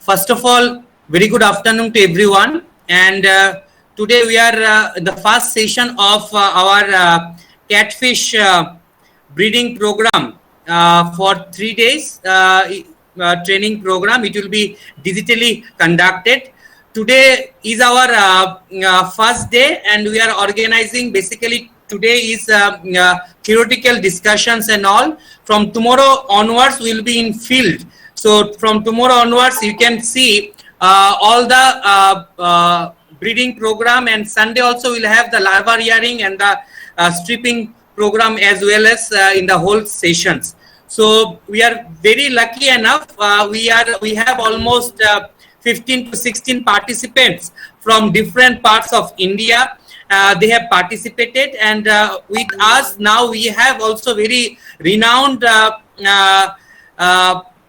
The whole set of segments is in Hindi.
First of all, very good afternoon to everyone. And today we are the first session of our catfish breeding program for 3 days training program. It will be digitally conducted. Today is our first day, and we are organizing. Basically, today is theoretical discussions and all. From tomorrow onwards, we will be in field. So from tomorrow onwards, you can see all the breeding program, and Sunday also will have the larva rearing and the stripping program as well as in the whole sessions. So we are very lucky enough. We have almost 15 to 16 participants from different parts of India. They have participated, and with us now we have also very renowned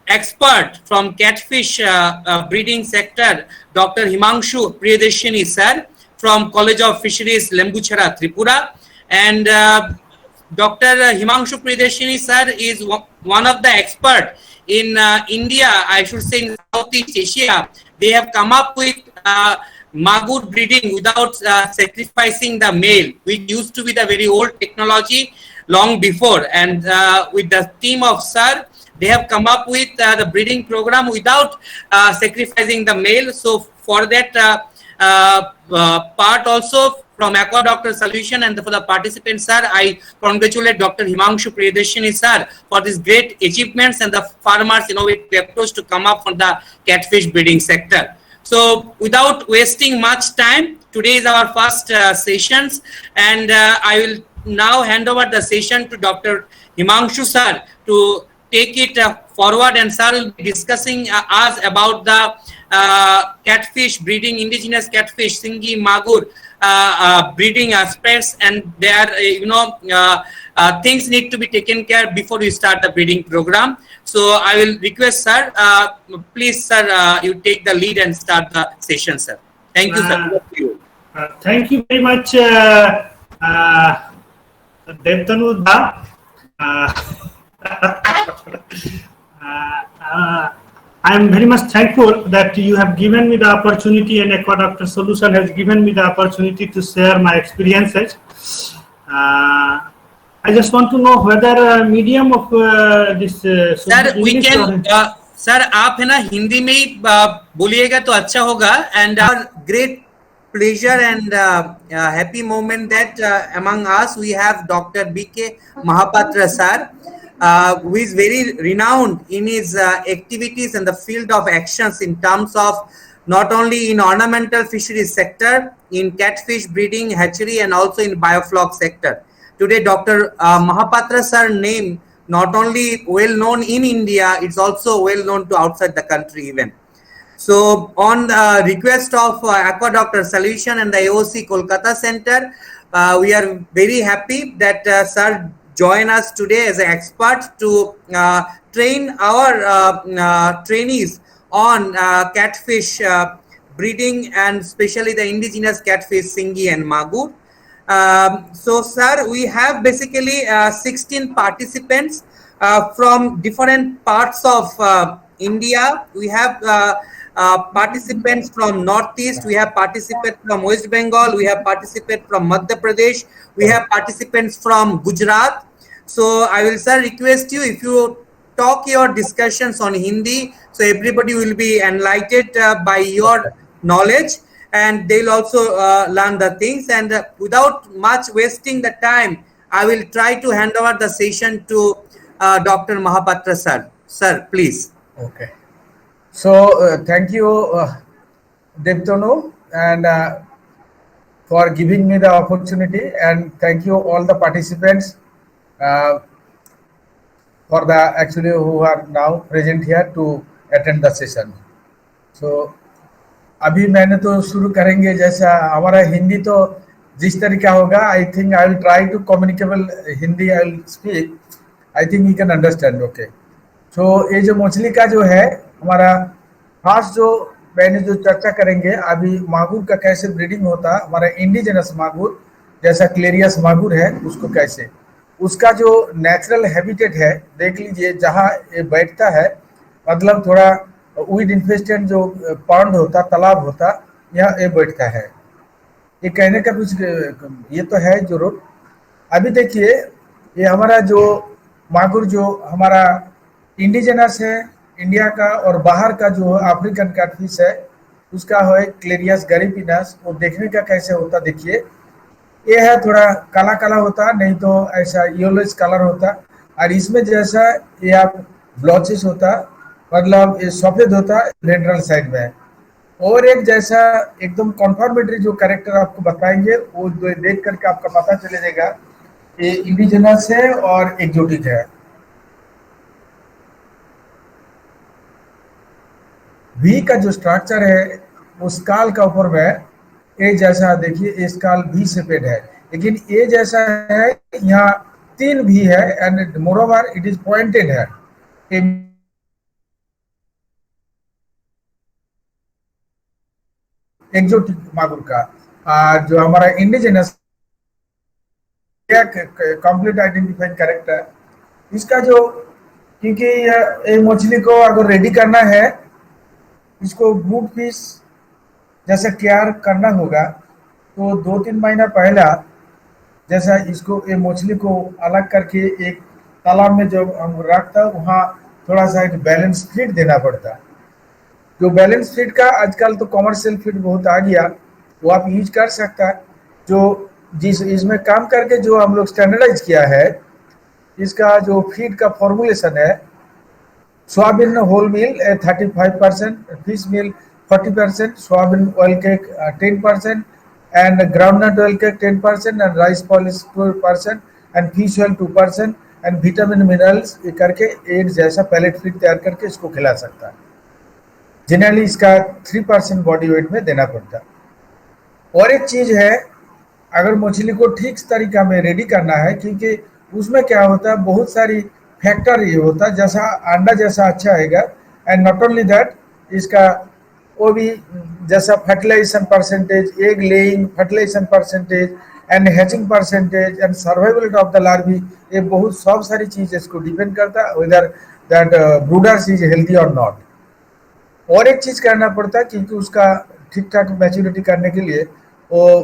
expert from catfish breeding sector, Dr. Himanshu Priyadashini sir from College of Fisheries, Lembuchara, Tripura. And Dr. Himanshu Priyadashini sir is one of the expert in India, I should say in Southeast Asia. They have come up with magur breeding without sacrificing the male, which used to be the very old technology long before. And with the team of sir, they have come up with the breeding program without sacrificing the male. So for that part also, from Aqua Doctor Solution and for the participants, sir, I congratulate Dr. Himanshu Priyadashini sir for these great achievements and the farmers' innovative approach to come up from the catfish breeding sector. So without wasting much time, today is our first sessions, and I will now hand over the session to Dr. Himanshu sir to take it forward, and sir will be discussing us about the catfish breeding, indigenous catfish, Singhi, Magur breeding aspects, and there things need to be taken care before we start the breeding program. So I will request sir, please sir, you take the lead and start the session, sir. Thank you, sir. Thank you very much, Devtanu da. I am very much thankful that you have given me the opportunity, and Aqua Doctor Solution has given me the opportunity to share my experiences. I just want to know whether medium of this sir, we can sir, आप है ना हिंदी में ही बोलिएगा तो अच्छा होगा. And our great pleasure and happy moment that among us we have Dr. B.K. Mahapatra sir, who is very renowned in his activities in the field of actions in terms of not only in ornamental fisheries sector, in catfish breeding, hatchery, and also in biofloc sector. Today, Dr. Mahapatra sir name not only well known in India, it's also well known to outside the country even. So on the request of Aqua Doctor Solution and the AOC Kolkata Center, we are very happy that sir join us today as an expert to train our trainees on catfish breeding, and especially the indigenous catfish Singhi and Magur. So sir, we have basically 16 participants from different parts of India. We have participants from Northeast, we have participants from West Bengal, we have participants from Madhya Pradesh, we have participants from Gujarat. So I will sir request you, if you talk your discussions on Hindi, so everybody will be enlightened by your knowledge, and they'll also learn the things. And without much wasting the time, I will try to hand over the session to Dr. Mahapatra sir. Sir, please. Okay. So thank you, Devtanu, and for giving me the opportunity, and thank you all the participants for the actually who are now present here to attend the session. So अभी मैंने तो शुरू करेंगे, जैसा हमारा हिंदी तो जिस तरीका होगा, I think I will try to communicable Hindi, I will speak, I think you can understand. Okay. So ये जो मछली का जो है हमारा फर्स्ट जो मैंने जो चर्चा करेंगे अभी, मागुर का कैसे ब्रीडिंग होता, हमारा इंडिजिनस मागुर जैसा क्लेरियस मागुर है उसको कैसे, उसका जो नेचुरल हैबिटेट है देख लीजिए, जहाँ ये बैठता है, मतलब थोड़ा वीड इन्फेस्टेड जो पॉन्ड होता, तालाब होता, यहाँ ये बैठता है। ये कहने का कुछ ये तो है जरूर। अभी देखिए, ये हमारा जो मागुर जो हमारा इंडिजिनस है इंडिया का और बाहर का जो अफ्रीकन कैटफिश है, उसका है क्लेरियस गरीपिनस। वो देखने का कैसे होता देखिए, ये है थोड़ा काला काला होता, नहीं तो ऐसा येलोइश कलर होता, और इसमें जैसा ये आप ब्लॉचेस होता, मतलब ये सफेद होता लेटरल साइड में। और एक जैसा एकदम कॉन्फर्मेटरी जो कैरेक्टर आपको बताएंगे, वो देख करके आपका पता चलेगा ये इंडिजिनस है और एक्जोटिक है। वी का जो स्ट्रक्चर है वो स्काल का ऊपर में ए जैसा, देखिए ए स्काल भी सेपेड है, लेकिन ए जैसा है यहाँ 3 भी है, and moreover it is pointed है। एक्जोटिक मागुर का जो हमारा इंडिजिनस कंप्लीट आइडेंटिफाइड कैरेक्टर इसका जो, क्योंकि ये मछली को अगर रेडी करना है, इसको ब्रूड फिश जैसा केयर करना होगा, तो 2-3 महीना पहला जैसा इसको ये मछली को अलग करके एक तालाब में जब हम रखता, वहाँ थोड़ा सा एक बैलेंस फीड देना पड़ता। जो बैलेंस फीड का आजकल तो कमर्शियल फीड बहुत आ गया, वो आप यूज कर सकता है। जो जिस इसमें काम करके जो हम लोग स्टैंडर्डाइज किया है, इसका जो फीड का फॉर्मुलेशन है, soybean whole meal 35%, fish meal 40%, soybean oil cake 10%, and groundnut oil cake 10%, and rice polish 2%, and fish oil 2%, and vitamin minerals ये करके एक जैसा पैलेट फीड तैयार करके इसको खिला सकता है। जनरली इसका 3% बॉडी वेट में देना पड़ता है। और एक चीज है, अगर मछली को ठीक तरीका में रेडी करना है, क्योंकि उसमें क्या होता है, बहुत सारी फैक्टर ये होता है, जैसा अंडा जैसा अच्छा आएगा, एंड नॉट ओनली दैट, इसका वो भी जैसा fertilisation percentage, egg laying fertilisation percentage, and hatching percentage, and survival of the larvae, ये बहुत सब सारी चीज इसको डिपेंड करता है whether that brooders is healthy और नॉट। और एक चीज करना पड़ता है, क्योंकि उसका ठीक ठाक मैच्योरिटी करने के लिए वो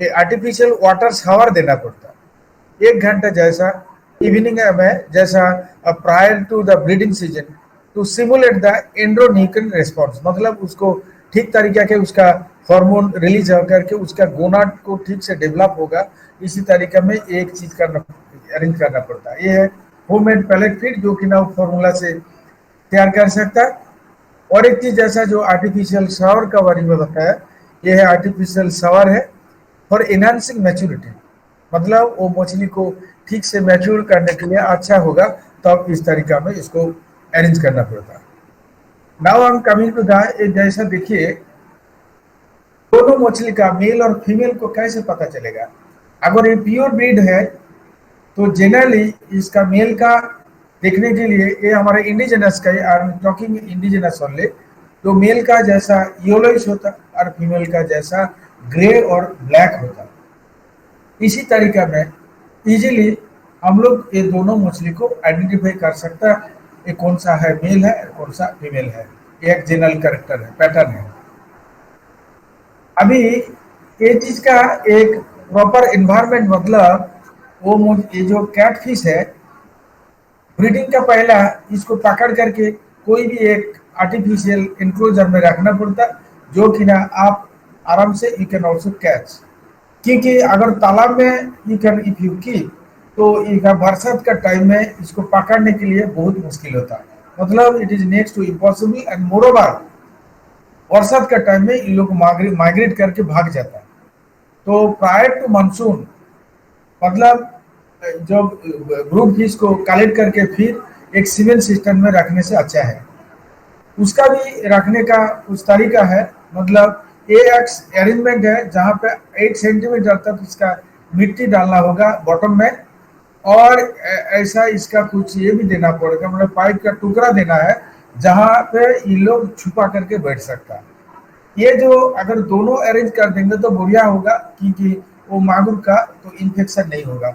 आर्टिफिशियल वाटर शावर देना पड़ता है 1 घंटा जैसा इवनिंग में, जैसा prior to the breeding season, to simulate the androgenic response, मतलब उसको ठीक तरीके के उसका हार्मोन रिलीज होकर के उसका गोनाड को ठीक से डेवलप होगा। इसी तरीके में एक चीज करना अरेंज करना पड़ता है। ये है होममेड पैलेट फीड, जो कि ना फॉर्मूला से तैयार कर सकता है। और एक चीज जैसा जो आर्टिफिशियल शावर का बारे में बताया, ये है आर्टिफिशियल शावर है फॉर एनहांसिंग मैच्योरिटी, मतलब वो मछली को ठीक से मैच्योर करने के लिए अच्छा होगा, तब इस तरीका में इसको अरेंज करना पड़ता है। Now I am coming to the, जैसा देखिए दोनों मछली का मेल और फीमेल को कैसे पता चलेगा। अगर ये प्योर ब्रीड है तो जनरली इसका मेल का देखने के लिए, ये हमारे इंडिजिनस का, I am talking indigenous only, तो मेल का जैसा येलोइश होता और फीमेल का जैसा ग्रे और ब्लैक होता। इसी तरीका में इजीली हम लोग ये दोनों मछली को आइडेंटिफाई कर सकता है, ये कौन सा है मेल है कौन सा फीमेल है। एक जनरल कैरेक्टर है, पैटर्न है। अभी ये चीज का एक प्रॉपर एनवायरनमेंट, मतलब वो ये जो कैटफिश है, ब्रीडिंग का पहला इसको पकड़ करके कोई भी एक आर्टिफिशियल इंक्लोजर में रखना पड़ता, जो कि ना आप आराम से यू कैन ऑल्सो कैच, क्योंकि अगर तालाब में you can if you keep, तो बरसात का टाइम में इसको पकड़ने के लिए बहुत मुश्किल होता है, मतलब it is next to impossible. And moreover बरसात का टाइम में इन लोग माइग्रेट करके भाग जाता है। तो प्रायर टू मानसून, मतलब जब ब्रूड फिश को कलेक्ट करके फिर एक सीमेंट सिस्टम में रखने से अच्छा है। उसका भी रखने का कुछ तरीका है, मतलब एक अरेंजमेंट है जहाँ पे 8 सेंटीमीटर तक इसका मिट्टी डालना होगा बॉटम में, और ऐसा इसका कुछ ये भी देना पड़ेगा, मतलब पाइप का टुकड़ा देना है जहाँ पे ये लोग छुपा करके बैठ सकता है। ये जो अगर दोनों अरेंज कर देंगे तो बढ़िया होगा, क्योंकि वो मागुर का तो इन्फेक्शन नहीं होगा।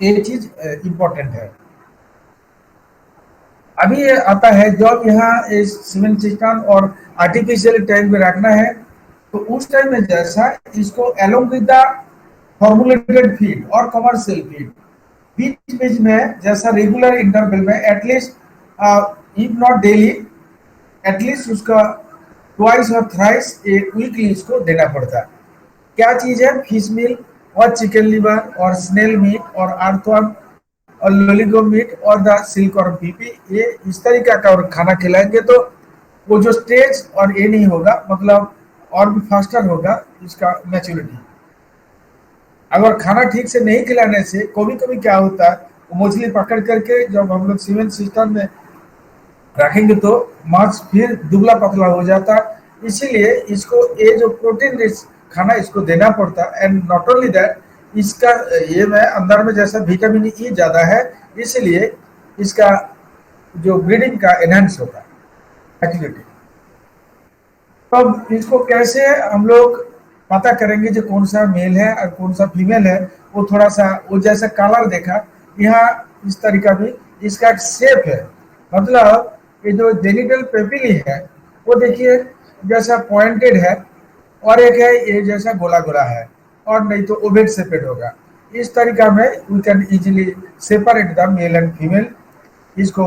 ये चीज इम्पोर्टेंट है। अभी ये आता है जब यहाँ सीमेंट सिस्टम और आर्टिफिशियल टाइम में रखना है, तो उस टाइम में जैसा इसको along with the formulated feed और कमर्शियल फीड बीच बीच में जैसा रेगुलर इंटरवल में at least if not daily at least उसका ट्वाइस और थ्राइस एक वीकली इसको देना पड़ता है। क्या चीज है? फिश मील और चिकन लिवर और स्नेल मीट और अर्थवर्म और लोलिगो मीट और द सिल्कवर्म पीपी, ये इस तरीका का और खाना खिलाएंगे तो वो जो स्टेज और ये नहीं होगा, मतलब और भी फास्टर होगा इसका मैच्योरिटी। अगर खाना ठीक से नहीं खिलाने से कभी कभी क्या होता है, वो मछली पकड़ करके जब हम लोग सीमेंट सिस्टम में रखेंगे तो मांस फिर दुबला पतला हो जाता है। इसीलिए इसको ये जो प्रोटीन रिच खाना इसको देना पड़ता है। एंड नॉट ओनली दैट, इसका ये में अंदर में जैसा विटामिन ई ज़्यादा है, इसलिए इसका जो ब्रीडिंग का एनहांस होता है एक्टिविटी। तब इसको कैसे हम लोग पता करेंगे जो कौन सा मेल है और कौन सा फीमेल है? वो थोड़ा सा वो जैसा कलर देखा यहाँ इस तरीका भी इसका शेप है, मतलब ये जो जेनिटल पेपिली है वो देखिए जैसा पॉइंटेड है, और एक है ये जैसा गोला गोला है, और नहीं तो ओवेट शेपेड होगा। इस तरीका में we can easily separate the male and female. इसको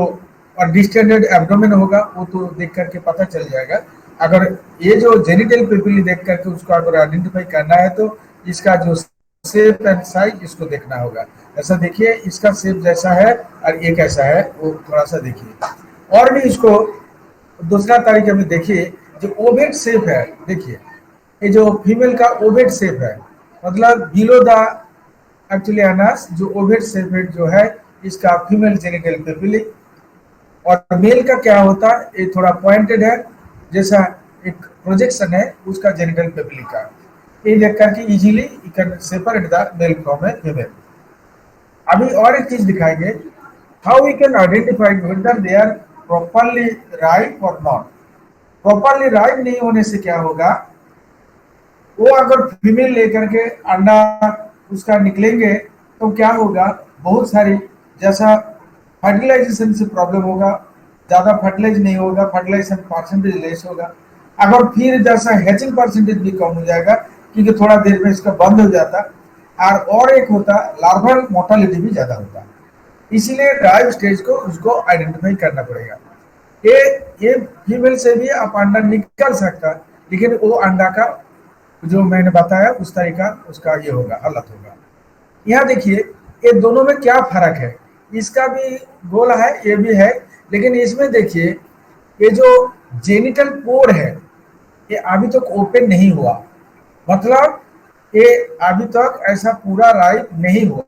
और डिस्टेंडेड एब्डोमेन होगा वो तो देख करके पता चल जाएगा। अगर ये जो जेनिटल पेपिली देख करके उसको अगर आइडेंटिफाई करना है तो इसका जो शेप एंड साइज इसको देखना होगा। ऐसा देखिए इसका शेप जैसा है और ये कैसा है वो थोड़ा सा देखिए। और भी इसको दूसरा तरीके में देखिए, जो ओवेट शेप है, देखिए ये जो फीमेल का ओवेट शेप है, मतलब बिलो द एक्चुअली अनास जो ओवेट शेप है जो है इसका फीमेल जेनिटल पेपिली। और मेल का क्या होता है, ये थोड़ा पॉइंटेड है, जैसा एक प्रोजेक्शन है उसका जेनिटल पेपिली का। ये देख करके easily you can separate the male from a female. अभी और एक चीज दिखाएंगे, how we can identify whether they are properly ripe और नॉट। प्रॉपरली राइप नहीं होने से क्या होगा, वो अगर फीमेल लेकर के अंडा उसका निकलेंगे तो क्या होगा, बहुत सारी जैसा फर्टिलाइजेशन से प्रॉब्लम होगा, ज़्यादा फर्टिलाइज नहीं होगा, फर्टिलाइजेशन परसेंटेज लेस होगा। अगर फिर जैसा हैचिंग परसेंटेज भी कम हो जाएगा क्योंकि थोड़ा देर में इसका बंद हो जाता। और एक होता लार्वल मोर्टालिटी भी ज़्यादा होता। इसीलिए ड्राइव स्टेज को उसको आइडेंटिफाई करना पड़ेगा। ये फीमेल से भी आप अंडा निकल सकता है, लेकिन वो अंडा का जो मैंने बताया उस तरीका उसका ये होगा, अलग होगा। यहाँ देखिए ये दोनों में क्या फर्क है, इसका भी गोल है ये भी है, लेकिन इसमें देखिए ये जो जेनिटल पोर है ये अभी तक ओपन नहीं हुआ, मतलब ये अभी तक ऐसा पूरा राइप नहीं हुआ।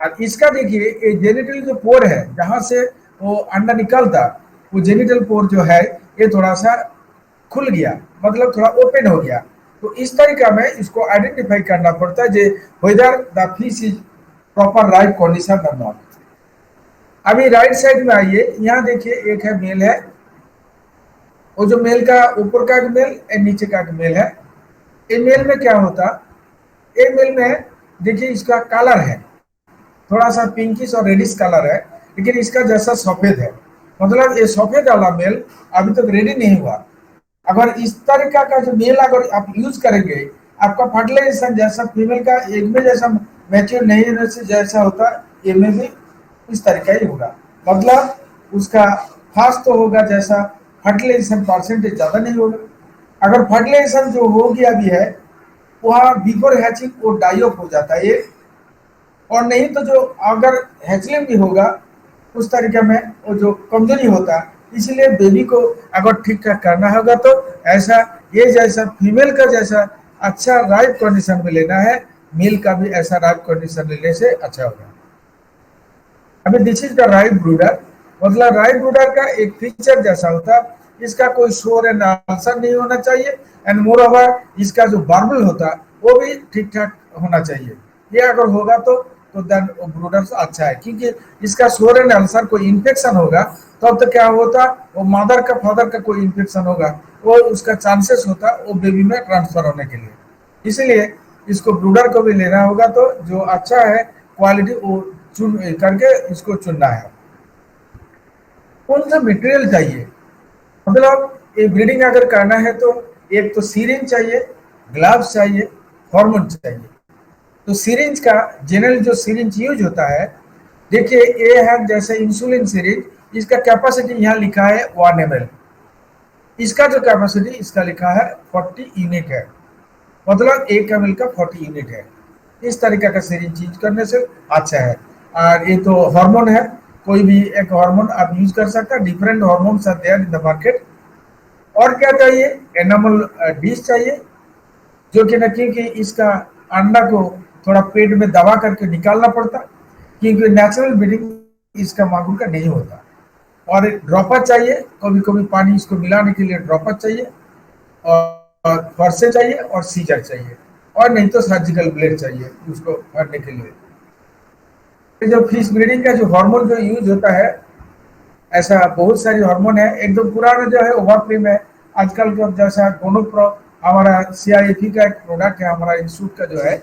और इसका देखिए ये जेनिटल जो पोर है जहाँ से वो अंडा निकलता, वो जेनिटल पोर जो है ये थोड़ा सा खुल गया, मतलब थोड़ा ओपन हो गया। तो इस तरीका में इसको आइडेंटिफाई करना पड़ता है जे whether the fish is proper right condition और नॉट। अभी राइट साइड में आइए, यहाँ देखिए एक है मेल है, वो जो मेल का ऊपर का एक मेल और नीचे का एक मेल है। ए मेल में क्या होता, ए मेल में देखिए इसका कलर है थोड़ा सा पिंकिश और रेडिश कलर है, लेकिन इसका जैसा सफेद है, मतलब ये सफेद वाला मेल अभी तक रेडी नहीं हुआ। अगर इस तरीका का जो मेल अगर आप यूज करेंगे, आपका फर्टिलाइजेशन जैसा फीमेल का एक में जैसा मैच्योर नहीं होने से जैसा होता ये में भी इस तरीका ही होगा, मतलब उसका फास्ट तो होगा, जैसा फर्टिलाइजेशन परसेंटेज ज़्यादा नहीं होगा। अगर फर्टिलाइजेशन जो हो गया भी है वहाँ बिफोर हैचिंग वो डाई ऑफ हो जाता है ये, और नहीं तो जो अगर हैचलिंग भी होगा उस तरीके में वो जो कमजोरी होता है। इसलिए बेबी को अगर ठीक ठाक करना होगा तो ऐसा ये जैसा फीमेल का जैसा अच्छा राइट कंडीशन में लेना है, मेल का भी ऐसा राइट कंडीशन लेने से अच्छा होगा। अभी दिस इज द राइट ब्रूडर, मतलब राइट ब्रूडर का एक फीचर जैसा होता है, इसका कोई शोर एंड आंसर नहीं होना चाहिए, एंड मोर ओवर इसका जो बार्बल होता है वो भी ठीक ठाक होना चाहिए। ये अगर होगा तो देन ब्रूडर अच्छा है, क्योंकि इसका शोर एंड अल्सर कोई इन्फेक्शन होगा तब तो क्या होता, वो मदर का फादर का कोई इन्फेक्शन होगा, वो उसका चांसेस होता वो बेबी में ट्रांसफर होने के लिए। इसलिए इसको ब्रूडर को भी लेना होगा तो जो अच्छा है क्वालिटी वो चुन करके इसको चुनना है। कौन सा मटेरियल चाहिए। मतलब ये ब्रीडिंग अगर करना है तो एक तो सीरिंज चाहिए, ग्लव्स चाहिए, हार्मोन चाहिए। तो सीरिंज का जनरल जो सीरिंज यूज होता है, देखिए ये है जैसे इंसुलिन सीरिंज, इसका कैपेसिटी यहाँ लिखा है 1 ml। इसका जो कैपेसिटी इसका लिखा है 40 यूनिट है, मतलब 1 ml का 40 यूनिट है। इस तरीके का सीरिंज यूज करने से अच्छा है। और ये तो हार्मोन है, कोई भी एक हार्मोन आप यूज कर सकते हैं। Different hormones are there in the market. और क्या चाहिए, एनामल डिश चाहिए, जो कि ना क्योंकि इसका अंडा को थोड़ा पेट में दबा करके निकालना पड़ता, क्योंकि नेचुरल ब्रीडिंग इसका मांगुर का नहीं होता। और ड्रॉपर चाहिए, कभी कभी पानी इसको मिलाने के लिए ड्रॉपर चाहिए, और फर्से चाहिए, और सीजर चाहिए, और नहीं तो सर्जिकल ब्लेड चाहिए उसको करने के लिए। जो फिश ब्रीडिंग का जो हार्मोन जो यूज होता है, ऐसा बहुत सारी हार्मोन है। एकदम पुराना जो है ओवाप्रिम है, आजकल का जैसा गोनोप्रो हमारा CIFE का एक प्रोडक्ट है, हमारा इंस्टीट्यूट का जो है,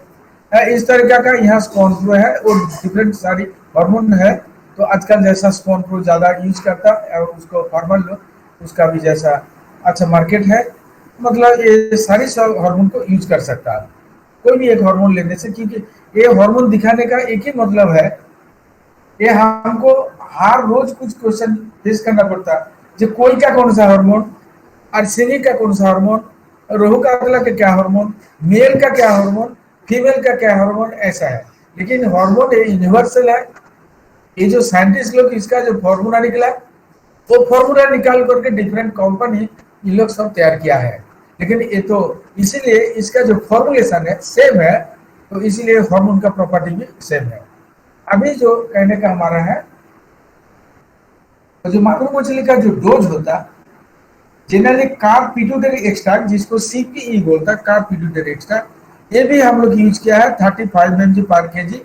इस तरीका का यहाँ स्पॉन्प्रो है और डिफरेंट सारी हार्मोन है। तो आजकल जैसा स्पॉन्प्रो ज़्यादा यूज करता है, और उसको फार्मर लोग उसका भी जैसा अच्छा मार्केट है। मतलब ये सारी सब हार्मोन को यूज कर सकता है कोई भी एक हार्मोन लेने से, क्योंकि ये हार्मोन दिखाने का एक ही मतलब है, ये हमको हर रोज कुछ क्वेश्चन फेस करना पड़ता है, जो कोई का कौन सा हार्मोन, अर्सेनी का कौन सा हार्मोन, रोहू कातला का क्या हार्मोन, मेल का क्या हार्मोन, फीमेल का क्या हार्मोन, ऐसा है। लेकिन हार्मोन ये यूनिवर्सल है। ये जो साइंटिस्ट लोग इसका जो फॉर्मूला निकला, वो फॉर्मूला निकाल करके डिफरेंट कंपनी इन लोग सब तैयार किया है। लेकिन ये तो इसीलिए इसका जो फॉर्मुलेशन है सेम है, तो इसीलिए हार्मोन का प्रॉपर्टी भी सेम है। अभी जो कहने का हमारा है, तो जो मागुर मछली का जो डोज होता है, जनरली कार्ब पिट्यूटरी एक्सट्रैक्ट, जिसको CPE बोलता है, कार्ब पिट्यूटरी एक्सट्रैक्ट, ये भी हम लोग यूज किया है 35 mg पर kg।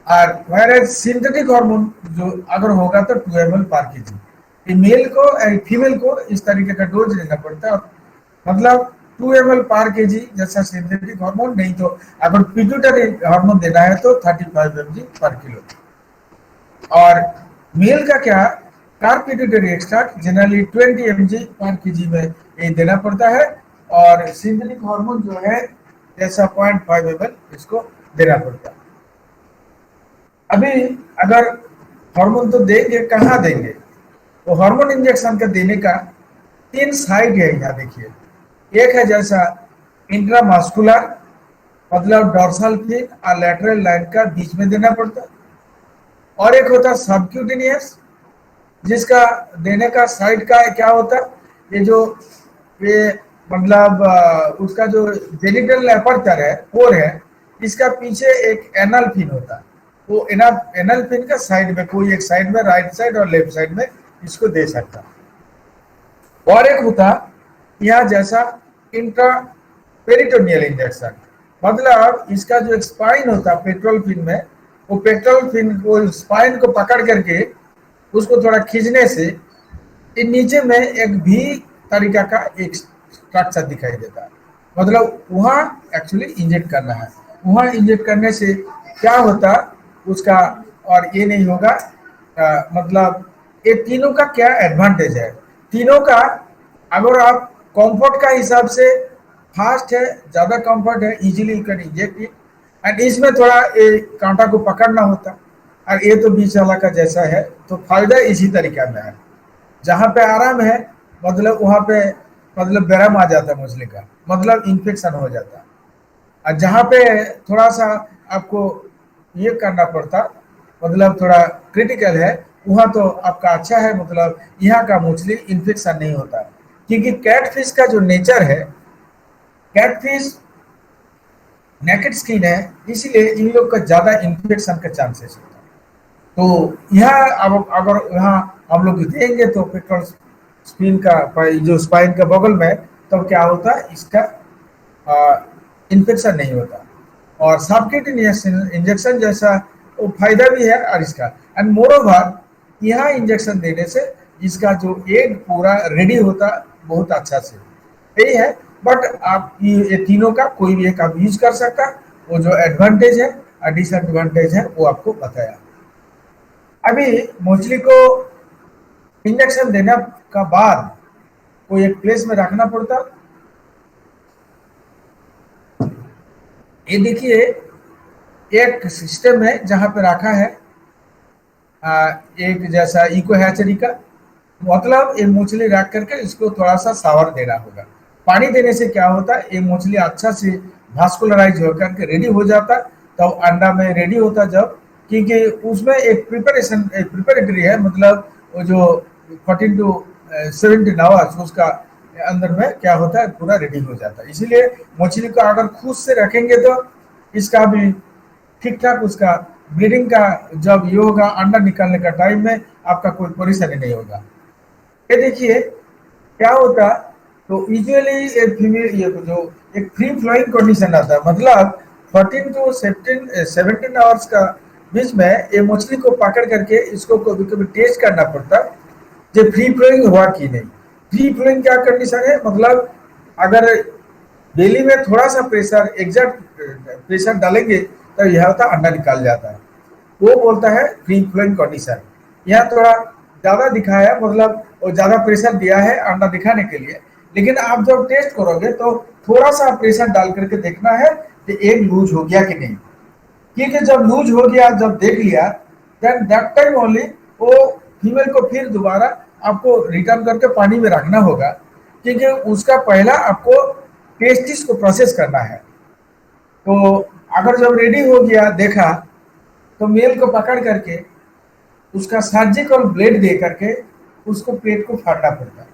और सिंथेटिक हार्मोन जो अगर होगा तो 2 ml पर kg। मेल को फीमेल को इस तरीके का डोज लेना पड़ता है, मतलब 2 ml पर kg जैसा सिंथेटिक हार्मोन, नहीं तो अगर पिट्यूटरी हार्मोन देना है तो 35 mg पर किलो। और मेल का क्या, carb pituitary extract generally 20 mg पर kg में ये देना पड़ता है। और सिंथेटिक हार्मोन जो है जैसा 0.5 ml इसको देना पड़ता है। अभी अगर हार्मोन तो देंगे, कहाँ देंगे, तो हार्मोन इंजेक्शन का देने का 3 साइड है यहाँ देखिए। एक है जैसा इंट्रामस्कुलर, मतलब डॉर्सल फिन और लैटरल लाइन का बीच में देना पड़ता है। और एक होता है सबक्यूटेनियस, जिसका देने का साइड का क्या होता है, ये मतलब उसका जो जेनिटल एपर्चर है, पोर है, इसका पीछे एक एनल फिन होता है। वो एनल फिन का साइड में, कोई एक साइड में, राइट साइड और लेफ्ट साइड में इसको दे सकता है। और एक होता यहाँ जैसा इंट्रा पेरिटोनियल इंजेक्शन, मतलब इसका जो एक स्पाइन होता है पेट्रोल फिन में, वो पेट्रोल फिन को स्पाइन को पकड़ करके उसको थोड़ा खींचने से नीचे में एक भी तरीका का एक स्ट्रक्चर दिखाई देता है। मतलब वहाँ एक्चुअली इंजेक्ट करना है, वहाँ इंजेक्ट करने से क्या होता उसका, और ये नहीं होगा। मतलब ये तीनों का क्या एडवांटेज है, तीनों का अगर आप कंफर्ट का हिसाब से फास्ट है, ज़्यादा कंफर्ट है, easily you can inject it. And इसमें थोड़ा ये कांटा को पकड़ना होता, और ये तो बीच वाला का जैसा है। तो फायदा इसी तरीका में है, जहाँ पे आराम है मतलब वहाँ पे मतलब बेरम आ जाता है मछली का, मतलब इन्फेक्शन हो जाता है। और जहाँ पे थोड़ा सा आपको ये करना पड़ता, मतलब थोड़ा क्रिटिकल है, वहाँ तो आपका अच्छा है, मतलब यहाँ का मछली इन्फेक्शन नहीं होता। क्योंकि कैटफिश का जो नेचर है, कैटफिश नेकेड स्किन है, इसीलिए इन लोग का ज़्यादा इन्फेक्शन का चांसेस होता है। तो यहाँ अब अगर यहाँ हम लोग देंगे तो पेट्रोल स्पिन का जो स्पाइन का बगल में, तो क्या होता है, इसका इन्फेक्शन नहीं होता। और सबक्यूटेनियस इंजेक्शन जैसा वो फायदा भी है और इसका, एंड मोर ओवर यहाँ इंजेक्शन देने से इसका जो एग पूरा रेडी होता बहुत अच्छा से, यही है। बट आप ये तीनों का कोई भी एक आप यूज कर सकता, वो जो एडवांटेज है और डिसएडवांटेज है वो आपको बताया। अभी मछली को इंजेक्शन देने का बाद कोई एक प्लेस में रखना पड़ता। ये देखिए एक सिस्टम है जहां पे रखा है एक जैसा इको हैचरी का, मतलब ये मछली रख करके इसको थोड़ा सा सावर देना होगा। पानी देने से क्या होता है, ये मछली अच्छा से वास्कुलराइज होकर के रेडी हो जाता, तो अंडा में रेडी होता जब, क्योंकि उसमें एक प्रिपरेशन एक प्रिपरेटरी है, मतलब वो जो 14 to 17 आवर्स उसका अंदर में क्या होता है पूरा रेडी हो जाता है। इसीलिए मछली को अगर खुद से रखेंगे तो इसका भी ठीक ठाक उसका ब्रीडिंग का जब ये होगा अंडा निकालने का टाइम में आपका कोई परेशानी नहीं होगा। ये देखिए क्या होता, तो यूजुअली ये फीमेल ये जो एक फ्री फ्लोइंग कंडीशन आता है, मतलब 14 to 17 आवर्स का बीच में ये मछली को पकड़ करके इसको कभी कभी टेस्ट करना पड़ता है जो फ्री फ्लोइंग हुआ कि नहीं। फ्री फ्लोइंग क्या कंडीशन है, मतलब अगर बेली में थोड़ा सा प्रेशर एग्जैक्ट प्रेशर डालेंगे तो यह होता अंडा निकाल जाता है, वो बोलता है फ्री फ्लोइंग कंडीशन। यहाँ थोड़ा ज्यादा दिखाया, मतलब वो ज्यादा प्रेशर दिया है अंडा दिखाने के लिए, लेकिन आप जब टेस्ट करोगे तो थोड़ा सा प्रेशर डाल करके देखना है कि एग लूज हो गया कि नहीं, क्योंकि जब लूज हो गया जब देख लिया देन दैट टाइम ओनली वो फीमेल को फिर दोबारा आपको रिटर्न करके पानी में रखना होगा, क्योंकि उसका पहला आपको टेस्टिस को प्रोसेस करना है। तो अगर जब रेडी हो गया देखा तो मेल को पकड़ करके उसका सर्जिकल ब्लेड दे करके उसको पेट को फाड़ना पड़ता है।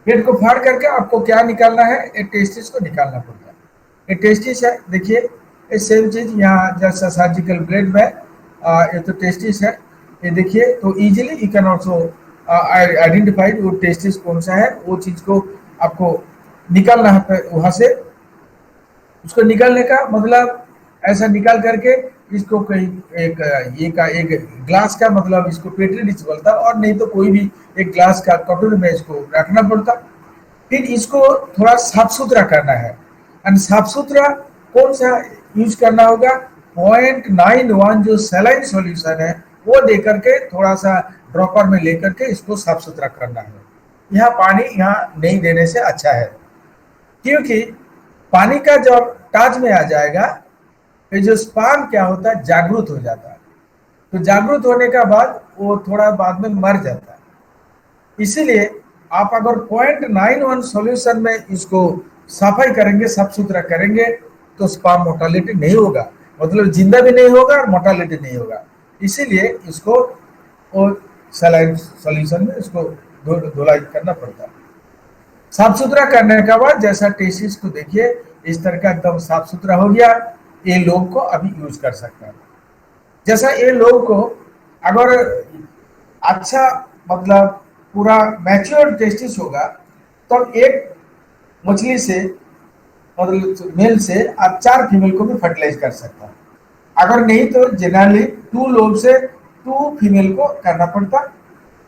पेट को फाड़ करके आपको क्या निकालना है, एक टेस्टिस को निकालना पड़ता है। ये टेस्टिस है, देखिए ये सेम चीज यहाँ जैसा सर्जिकल ब्लेड में ये तो टेस्टिस है, ये देखिए। तो easily you can also identified वो टेस्टिस कौन सा है, वो चीज को आपको निकालना है वहां से। उसको निकालने का मतलब ऐसा निकाल करके इसको कहीं एक ये का एक ग्लास का, मतलब इसको पेट्री डिश बोलता, और नहीं तो कोई भी एक ग्लास का कटोरी में इसको रखना पड़ता। फिर इसको थोड़ा साफ सुथरा करना है, एंड साफ सुथरा कौन सा यूज करना होगा, 0.91 जो सलाइन सॉल्यूशन है वो दे करके थोड़ा सा ड्रॉपर में लेकर के इसको साफ सुथरा करना है। यहाँ पानी यहाँ नहीं देने से अच्छा है, क्योंकि पानी का जब टच में आ जाएगा ये जो स्पर्म क्या होता है जागरूक हो जाता है, तो जागरूक होने का बाद वो थोड़ा बाद में मर जाता है। इसीलिए आप अगर 0.91 सॉल्यूशन में इसको सफाई करेंगे, साफ सुथरा करेंगे, तो स्पर्म मोर्टालिटी नहीं होगा, मतलब जिंदा भी नहीं होगा और मोर्टालिटी नहीं होगा। इसीलिए इसको सलाइन सॉल्यूशन में इसको धुलाई करना पड़ता है। साफ सुथरा करने के बाद जैसा टेस्टिस को देखिए इस तरह का एकदम साफ सुथरा हो गया, ये लोग को अभी यूज कर सकता है। जैसा ये लोग को अगर अच्छा मतलब पूरा मैच्योर टेस्टिस होगा तो एक मछली से मतलब मेल से आप 4 फीमेल को भी फर्टिलाइज कर सकता है। अगर नहीं तो जनरली 2 लोग से 2 फीमेल को करना पड़ता,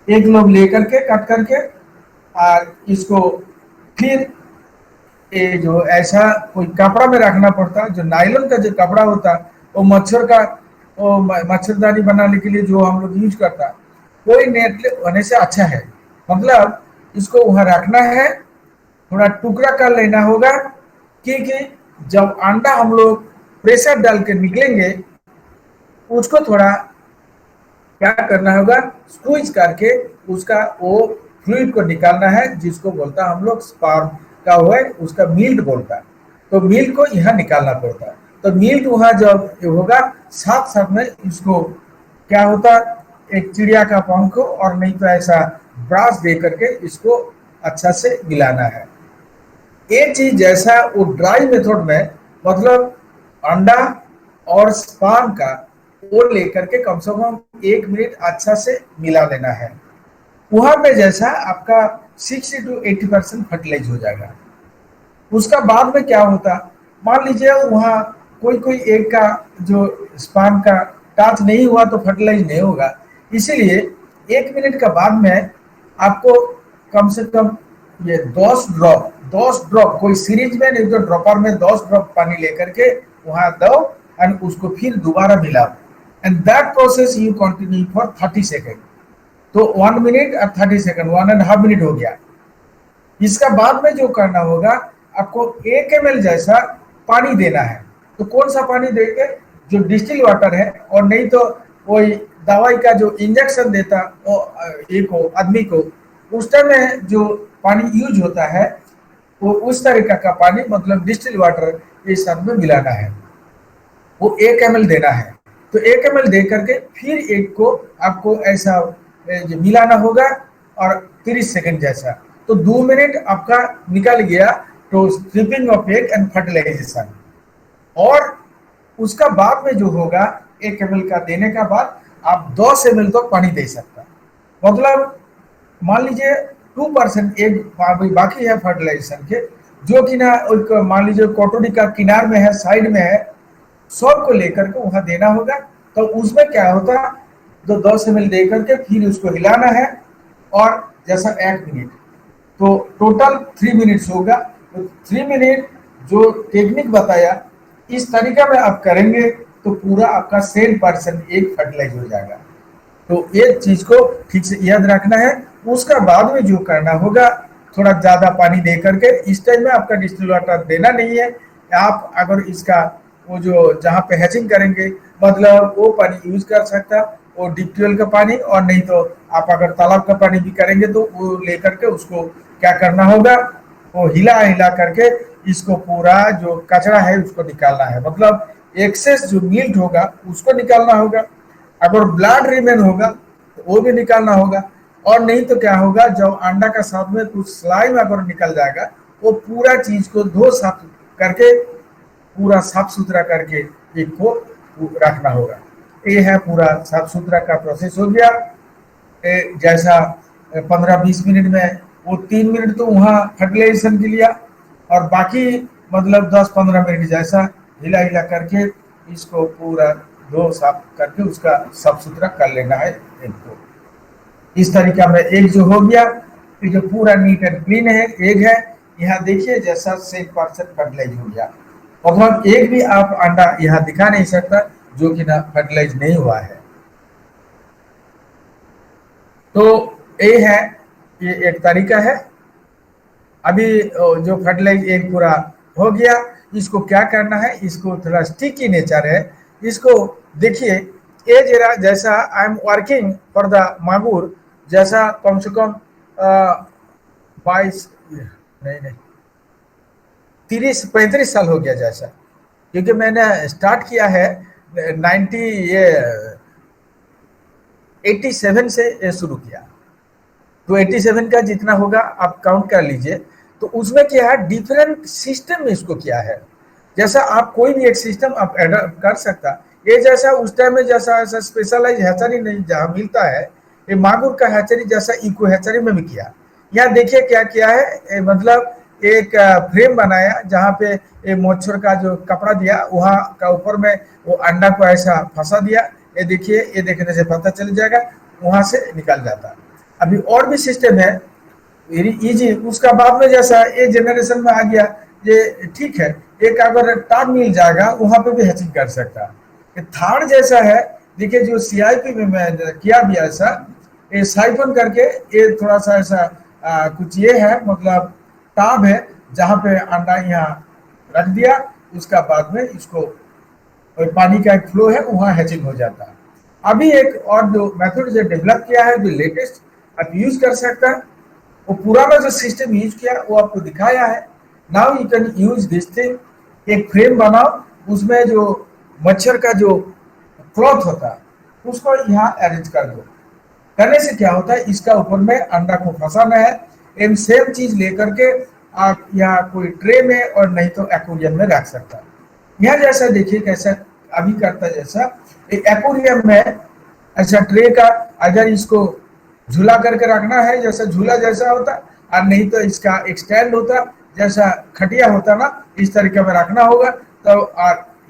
एक लोग लेकर के कट करके और इसको फिर ये जो ऐसा कोई कपड़ा में रखना पड़ता, जो नायलॉन का जो कपड़ा होता वो मच्छर का वो मच्छरदानी बनाने के लिए जो हम लोग यूज करता, कोई नेट होने से अच्छा है। मतलब इसको वहां रखना है, थोड़ा टुकड़ा कर लेना होगा, क्योंकि जब अंडा हम लोग प्रेशर डाल के निकलेंगे उसको थोड़ा क्या करना होगा, स्क्वीज करके उसका वो फ्लूइड को निकालना है, जिसको बोलता हम लोग स्पर्म का हुआ है उसका मिल्क बोलता है। तो मिल्क को यहाँ निकालना पड़ता है। तो मिल्क वहाँ जब होगा साथ साथ में इसको क्या होता, एक चिड़िया का पंख और नहीं तो ऐसा ब्रश दे करके इसको अच्छा से मिलाना है। एक चीज जैसा वो ड्राई मेथड में मतलब अंडा और स्पर्म का वो लेकर के कम से कम 1 मिनट अच्छा से मिला लेना है। वहां पे जैसा आपका 60 to 80% फर्टिलाइज हो जाएगा। उसका बाद में क्या होता, मान लीजिए वहाँ कोई एक का जो स्पर्म का टच नहीं हुआ तो फर्टिलाइज नहीं होगा। इसीलिए 1 मिनट का बाद में आपको कम से कम ये 10 ड्रॉप कोई सीरीज में नहीं तो ड्रॉपर में 10 ड्रॉप पानी लेकर के वहां दो एंड उसको फिर दोबारा मिलाओ, and that process you continue for 30 second. तो 1 मिनट और 30 सेकंड, 1.5 मिनट हो गया। इसका बाद में जो करना होगा, आपको 1 ml जैसा पानी देना है। तो कौन सा पानी देंगे? जो डिस्टिल वाटर है, और नहीं तो वही दवाई का जो इंजेक्शन देता वो एक आदमी को, उस टाइम में जो पानी यूज होता है वो उस तरीका का पानी, मतलब डिस्टिल वाटर इस साथ में मिलाना है। वो 1 ml देना है। तो 1 ml दे करके फिर एक को आपको ऐसा मिलाना होगा, और 30 सेकंड जैसा। तो 2 मिनट आपका निकल गया तो stripping of egg and fertilisation. और उसका बाद में जो होगा, 1 ml का देने का बाद आप 10 ml तक पानी दे सकता। मतलब मान लीजिए 2% एग बाकी है फर्टिलाइजेशन के, जो कि ना मान लीजिए कटोरी का किनार में है, साइड में है, सबको लेकर के वहां देना होगा। तो उसमें क्या होता है, तो 10 ml दे करके फिर उसको हिलाना है, और जैसा 1 मिनट, तो टोटल 3 मिनट्स होगा। तो 3 मिनट जो टेक्निक बताया, इस तरीका में आप करेंगे तो पूरा आपका 100% एग फर्टिलाइज हो जाएगा। तो ये चीज को ठीक से याद रखना है। उसका बाद में जो करना होगा, थोड़ा ज्यादा पानी दे करके, इस टाइम में आपका डिस्टिल वाटर देना नहीं है। आप अगर इसका वो जो जहाँ पे हैचिंग करेंगे, मतलब वो पानी यूज कर सकता, वो डीप ट्यूबवेल का पानी, और नहीं तो आप अगर तालाब का पानी भी करेंगे तो वो लेकर के उसको क्या करना होगा, वो हिला हिला करके इसको पूरा जो कचरा है उसको निकालना है। मतलब एक्सेस जो मिल्क होगा उसको निकालना होगा। अगर ब्लड रिमेन होगा तो वो भी निकालना होगा। और नहीं तो क्या होगा, जब अंडा का साथ में कुछ स्लाइम अगर निकल जाएगा, वो पूरा चीज को धो साफ करके, पूरा साफ सुथरा करके एक को रखना होगा। ये है पूरा साफ सुथरा का प्रोसेस हो गया। जैसा 15-20 मिनट में, वो 3 मिनट तो वहाँ फर्टिलाइजेशन के लिया, और बाकी मतलब 10-15 मिनट जैसा हिला हिला करके इसको पूरा धो साफ करके उसका साफ सुथरा कर लेना है एग को। इस तरीका में एग जो हो गया, ये जो पूरा नीट एंड क्लीन है एग है, यहाँ देखिए जैसा 100% फर्टिलाइज हो गया। मतलब एक भी आप अंडा यहाँ दिखा नहीं सकता जो कि ना फर्टिलाइज नहीं हुआ है। तो ये है, ये एक तरीका है। अभी जो फर्टिलाइज एग पूरा हो गया, इसको क्या करना है, इसको थोड़ा स्टिकी नेचर है, इसको देखिए। ये जरा जैसा I am working for the मागुर, जैसा कम से कम 22 नहीं 30-35 साल हो गया जैसा, क्योंकि मैंने स्टार्ट किया है 87 से शुरू किया। तो 87 का जितना होगा आप काउंट कर लीजिए। तो उसमें क्या है, डिफरेंट सिस्टम में इसको किया है। जैसा आप कोई भी एक सिस्टम आप एडॉप्ट कर सकता। ये जैसा उस टाइम में जैसा ऐसा स्पेशलाइज हैचरी नहीं जहाँ मिलता है, ये मागुर का हैचरी जैसा इको हैचरी में भी किया। यहाँ देखिए क्या किया है, मतलब एक फ्रेम बनाया जहाँ पे ये मच्छर का जो कपड़ा दिया, वहाँ का ऊपर में वो अंडा को ऐसा फंसा दिया। ये देखिए, ये देखने से पता चल जाएगा, वहां से निकल जाता। अभी और भी सिस्टम है वेरी इजी। उसका बाद में जैसा ये जनरेशन में आ गया, ये ठीक है, एक अगर टाप मिल जाएगा वहां पे भी हैचिंग कर सकता। थार्ड जैसा है, देखिए जो CIP में मैं किया भी ऐसा, ये साइफन करके ये थोड़ा सा ऐसा कुछ ये है, मतलब टाप है जहाँ पे अंडा यहाँ रख दिया, उसका बाद में इसको पानी का एक फ्लो है वहाँ हैचिंग हो जाता है। अभी एक और जो मेथड जो डेवलप किया है, जो लेटेस्ट आप यूज कर सकता है, वो पुराना जो सिस्टम यूज किया वो आपको दिखाया है। Now you can use this thing. एक फ्रेम बनाओ, उसमें जो मच्छर का जो क्लॉथ होता है उसको यहाँ अरेंज कर दो। करने से क्या होता है, इसका ऊपर में अंडा को फंसाना है। एम सेम चीज लेकर के आप यहाँ कोई ट्रे में और नहीं तो एक्वेरियम में रख सकता है। यहाँ जैसा देखिए कैसा अभी करता, जैसा एक्वेरियम में ऐसा ट्रे का अगर इसको झूला करके रखना है, जैसा झूला जैसा होता, और नहीं तो इसका एक स्टैंड होता जैसा खटिया होता ना, इस तरीके में रखना होगा। तो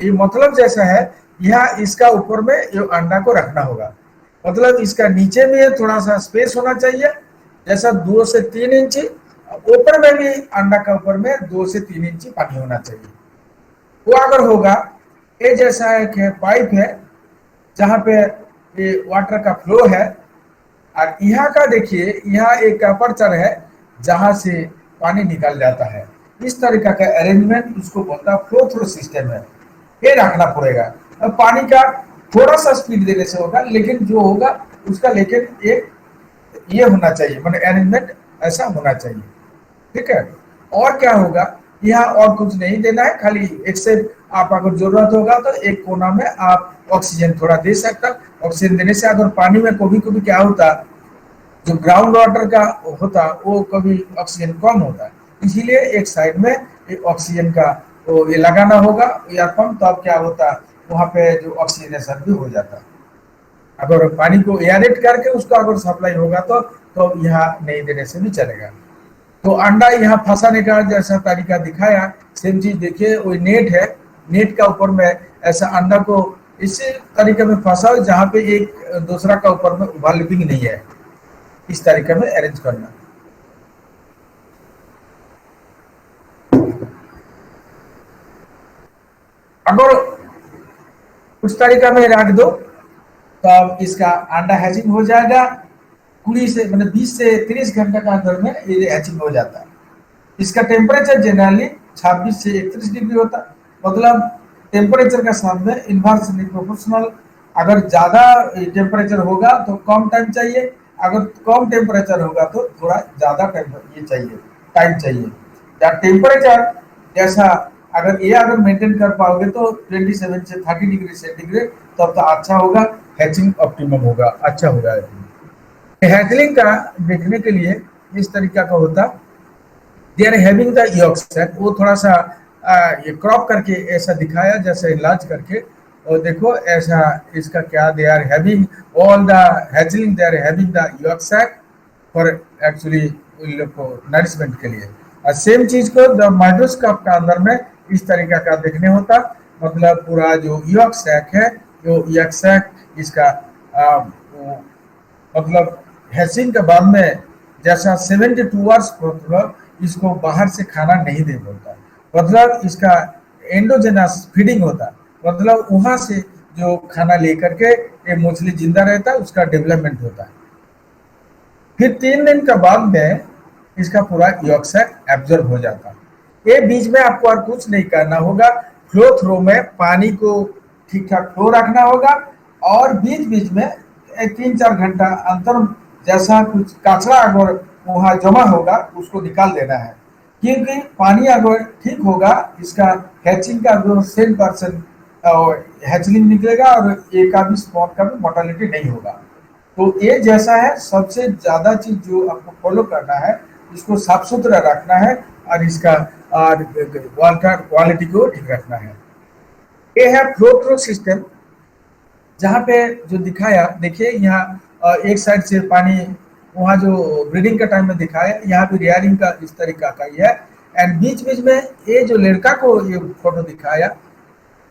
ये मतलब जैसा है, यहाँ इसका ऊपर में ये अंडा को रखना होगा। मतलब इसका नीचे में थोड़ा सा स्पेस होना चाहिए, जैसा 2 से 3 इंच। ऊपर में भी अंडा का ऊपर में 2 से 3 इंच पानी होना चाहिए। वो अगर होगा, ये जैसा एक पाइप है जहाँ पे ये वाटर का फ्लो है, और यहाँ का देखिए, यहाँ एक अपर्चर है जहां से पानी निकल जाता है। इस तरीका का अरेंजमेंट उसको बोलता है फ्लो थ्रू सिस्टम है, ये रखना पड़ेगा। अब पानी का थोड़ा सा स्पीड देने से होगा, लेकिन जो होगा उसका लेकिन एक ये होना चाहिए, मतलब अरेंजमेंट ऐसा होना चाहिए, ठीक है। और क्या होगा, यहाँ और कुछ नहीं देना है, खाली एक से आप अगर जरूरत होगा तो एक कोना में आप ऑक्सीजन थोड़ा दे सकता। ऑक्सीजन देने से अगर पानी में कभी कभी क्या होता, जो ग्राउंड वाटर का होता वो कभी ऑक्सीजन कम होता, इसीलिए एक साइड में एक ऑक्सीजन का वो ये लगाना होगा एयर पंप, तब क्या होता वहाँ पे जो ऑक्सीजनेशन भी हो जाता। अगर पानी को एयरेट करके उसको अगर सप्लाई होगा तो यहाँ नहीं देने से भी चलेगा। तो अंडा यहाँ फंसाने का जैसा तरीका दिखाया, सेम चीज देखिए, वो नेट है, नेट का ऊपर में ऐसा अंडा को इसी तरीके में फंसाओ जहाँ पे एक दूसरा का ऊपर में ओवरलैपिंग नहीं है, इस तरीके में अरेंज करना। अगर उस तरीका में रख दो तो अब इसका अंडा हैचिंग हो जाएगा। 20 से मतलब 20 से 30 घंटे का अंदर में ये हैचिंग हो जाता है। इसका टेम्परेचर जनरली 26 से 31 डिग्री होता है, मतलब टेम्परेचर का साथ में इन्वर्सली प्रोपोर्शनल। अगर ज़्यादा टेम्परेचर होगा तो कम टाइम चाहिए, अगर कम टेम्परेचर होगा तो थोड़ा ज़्यादा टाइम चाहिए। या टेम्परेचर जैसा अगर ये अगर मेंटेन कर पाओगे तो 27 से 30 डिग्री सेंटीग्रेड, तब तो अच्छा होगा, हैचिंग ऑप्टिमम होगा, अच्छा होगा। हैचलिंग का देखने के लिए इस तरीका का होता, they are having the yolk sac, वो थोड़ा सा ये क्रॉप करके ऐसा दिखाया जैसे लार्ज करके, और देखो ऐसा इसका क्या, they are having all the hatchling, they are having the yolk sac for actually उन लोग को नरिशमेंट के लिए। और सेम चीज को द माइक्रोस्कोप का अंदर में इस तरीका का देखने होता, मतलब पूरा जो यॉक सैक है, जो यॉक सैक इसका मतलब हैचिंग के बाद में जैसा 72 आवर्स मतलब इसको बाहर से खाना नहीं दे बोलता, मतलब इसका एंडोजेनस फीडिंग होता, मतलब वहां से जो खाना लेकर के ये मछली जिंदा रहता है, उसका डेवलपमेंट होता है। फिर 3 दिन के बाद में इसका पूरा यॉक सैक एब्जॉर्ब हो जाता है। ये बीच में आपको और कुछ नहीं करना होगा, फ्लो थ्रो में पानी को ठीक ठाक फ्लो रखना होगा, और बीच बीच में 3-4 घंटा अंतर जैसा कुछ कचरा अगर वहाँ जमा होगा उसको निकाल देना है, क्योंकि पानी अगर ठीक होगा इसका हैचिंग का जो 100% हैचलिंग निकलेगा और एक का भी स्पॉट का भी मोर्टालिटी नहीं होगा। तो ये जैसा है, सबसे ज़्यादा चीज़ जो आपको फॉलो करना है, इसको साफ सुथरा रखना है और इसका वाटर क्वालिटी को ठीक रखना है। ये है फ्लो थ्रू सिस्टम, जहाँ पे जो दिखाया देखिए, यहाँ एक साइड से पानी वहाँ जो ब्रीडिंग का टाइम में दिखाया, यहाँ पे रियरिंग का इस तरीका का ही है। एंड बीच बीच में ये जो लड़का को ये फोटो दिखाया,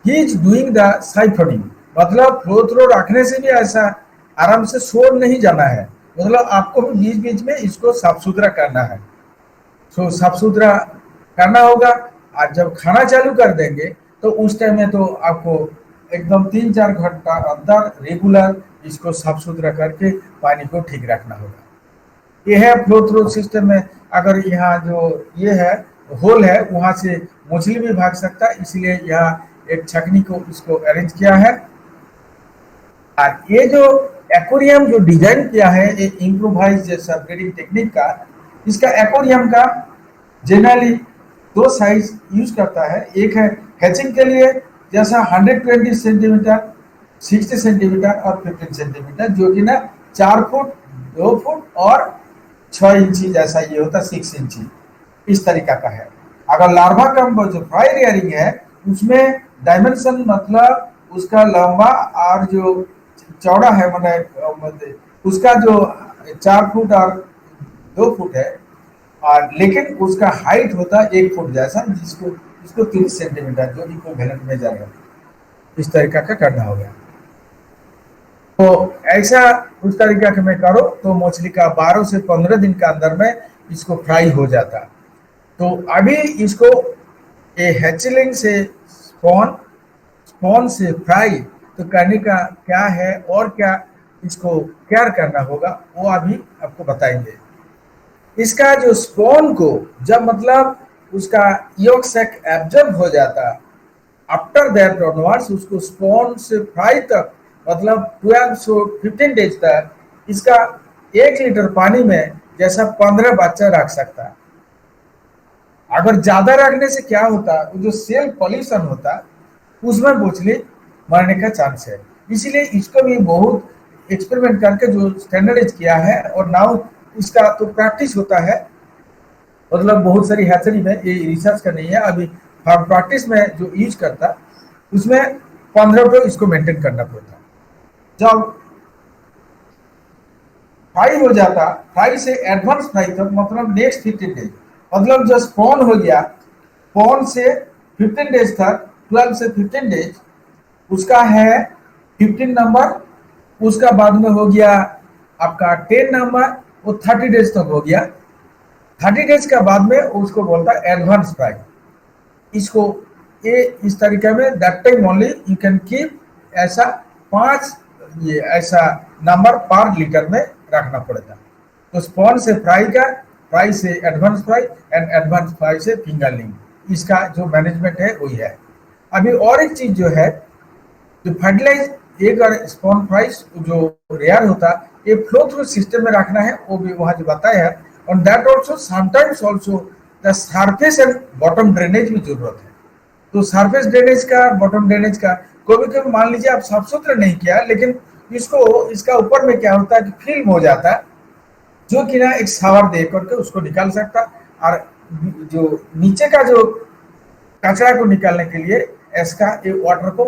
he is doing the siphoning, मतलब फ्लो थ्रो रखने से भी ऐसा आराम से छोड़ नहीं जाना है, मतलब आपको बीच बीच में इसको साफ सुथरा करना है। सो साफ सुथरा करना होगा, और जब खाना चालू कर देंगे तो उस टाइम में तो आपको एकदम 3-4 घंटा अंदर रेगुलर इसको साफ सुथरा करके पानी को ठीक रखना होगा। ये है फ्लो थ्रू सिस्टम में। अगर यहाँ जो ये है होल है, वहाँ से मछली भी भाग सकता है, इसलिए यहाँ एक छकनी को इसको अरेंज किया है। और ये जो एक्वेरियम जो डिजाइन किया है, एक इम्प्रोवाइज जैसा ब्रीडिंग टेक्निक का, इसका एक्वेरियम का जनरली 2 साइज यूज करता है। एक है हैचिंग के लिए जैसा 120 सेंटीमीटर, 60 सेंटीमीटर और 15 सेंटीमीटर, जो कि ना 4 फुट, 2 फुट और 6 इंची जैसा ये होता, 6 इंची इस तरीका का है। अगर लार्वा कम जो फ्राई रियरिंग है, उसमें डायमेंशन मतलब उसका लंबा और जो चौड़ा है, मतलब उसका जो 4 फुट और 2 फुट है, और लेकिन उसका हाइट होता है 1 फुट जैसा, इसको 30 सेंटीमीटर जो इक्विवेलेंट में जाएगा, इस तरीका का करना होगा। तो ऐसा उस तरीका के में करो तो मछली का 12 से 15 दिन के अंदर में इसको फ्राई हो जाता। तो अभी इसको ये हैचलिंग से स्पॉन से फ्राई तो करने का क्या है और क्या इसको केयर करना होगा वो अभी आपको बताएंगे। इसका जो स्पॉन को जब मतलब उसका यॉक सैक एब्जॉर्ब हो जाता, आफ्टर दैट ऑनवर्ड्स उसको स्पॉन से फ्राई तक मतलब 12 से 15 डेज तक इसका 1 लीटर पानी में जैसा 15 बच्चा रख सकता है। अगर ज्यादा रखने से क्या होता, जो सेल पॉल्यूशन होता उसमें मछली मरने का चांस है। इसीलिए इसको भी बहुत एक्सपेरिमेंट करके जो स्टैंडर्डाइज किया है और नाउ इसका तो प्रैक्टिस होता है, मतलब बहुत सारी हैचरी में, ये रिसर्च का नहीं है अभी, फार्म प्रैक्टिस में जो यूज करता उसमें 15 को इसको मेंटेन करना पड़ता। जब फ्राई हो जाता, फ्राई से एडवांस फ्राई तक मतलब नेक्स्ट 15 डेज, मतलब जब स्पॉन हो गया, स्पॉन से 15 डेज तक, 12 से 15 डेज उसका है 15 नंबर, उसका बाद में हो गया आपका 10 नंबर, वो 30 डेज तक हो गया। 30 डेज का बाद में उसको बोलता है एडवांस फ्राई। इसको ये इस तरीके में that time only you can keep ऐसा 5 ये ऐसा नंबर पर लीटर में रखना पड़ता। तो स्पॉन से फ्राई का, फ्राई से advance fry and advance fry से फिंगरलिंग, इसका जो मैनेजमेंट है वही है। अभी और एक चीज जो है, जो फर्टिलाइज एक और स्पॉन फ्राइज जो रेयर होता ये फ्लो थ्रू सिस्टम में रखना है, वो भी वहां जो बताया है। और that also sometimes also the surface and bottom drainage में जरूरत है। तो सरफेस ड्रेनेज का, बॉटम ड्रेनेज का, कभी कभी मान लीजिए आप साफ सुथरा नहीं किया, लेकिन इसको इसका ऊपर में क्या होता है कि फिल्म हो जाता है, जो कि ना एक शावर दे करके उसको निकाल सकता, और जो नीचे का जो कचरा को निकालने के लिए इसका ये वाटर को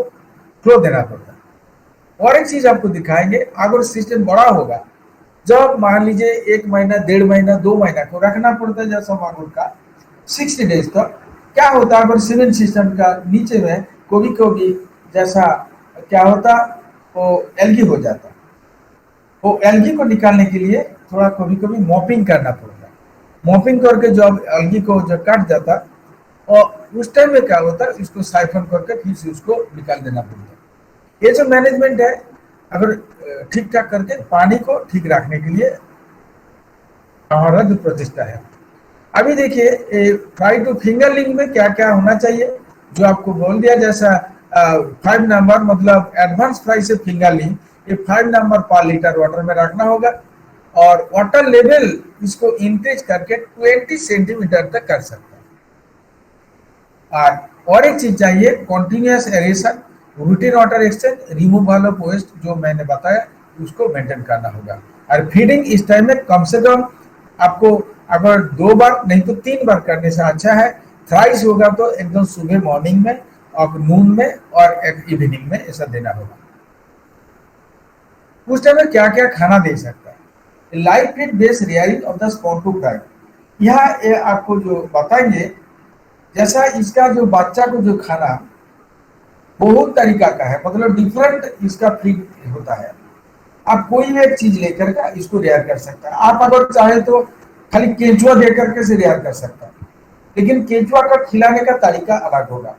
फ्लो देना पड़ता है। और एक चीज आपको दिखाएंगे, अगर सिस्टम बड़ा होगा, जब मान लीजिए 1 महीना, 1.5 महीना, 2 महीना को रखना पड़ता है जैसा मांगुर का 60 डेज तक, क्या होता है अगर सीमेंट सिस्टम का नीचे में कभी जैसा क्या होता, वो एल्गी हो जाता। वो एल्गी को निकालने के लिए थोड़ा कभी मॉपिंग करना पड़ता है। मॉपिंग करके जब एल्गी को जो काट जाता, और उस टाइम में क्या होता है, इसको साइफन करके फिर से उसको निकाल देना पड़ता है। ये जो मैनेजमेंट है, अगर ठीक ठाक करके पानी को ठीक रखने के लिए हमारा जो प्रतिष्ठा है। अभी देखिए फ्राई टू फिंगरलिंग में क्या क्या होना चाहिए, जो आपको बोल दिया, जैसा 5 नंबर मतलब एडवांस फ्राई से फिंगरलिंग, ये 5 नंबर पर लीटर वाटर में रखना होगा, और वाटर लेवल इसको इंक्रीज करके 20 सेंटीमीटर तक कर सकता है। और एक चीज चाहिए, continuous aeration, routine water exchange, removal of waste, जो मैंने बताया उसको मेंटेन करना होगा। और फीडिंग इस टाइम में कम से कम आपको अगर 2 बार नहीं तो 3 बार करने से अच्छा है। थ्राइस होगा तो एकदम सुबह मॉर्निंग में, और नून में, और एक इवनिंग में ऐसा देना होगा। उस टाइम में क्या क्या खाना दे सकता है, light feed based rearing of the spawn to fry, यह आपको जो बताएंगे, जैसा इसका जो बच्चा को जो खाना बहुत तरीका का है, मतलब डिफरेंट इसका फीड होता है। आप कोई भी एक चीज लेकर का इसको रेयर कर सकता है। आप अगर चाहे तो खाली केंचुआ दे करके से रेयर कर सकता है, लेकिन केंचुआ का खिलाने का तरीका अलग होगा।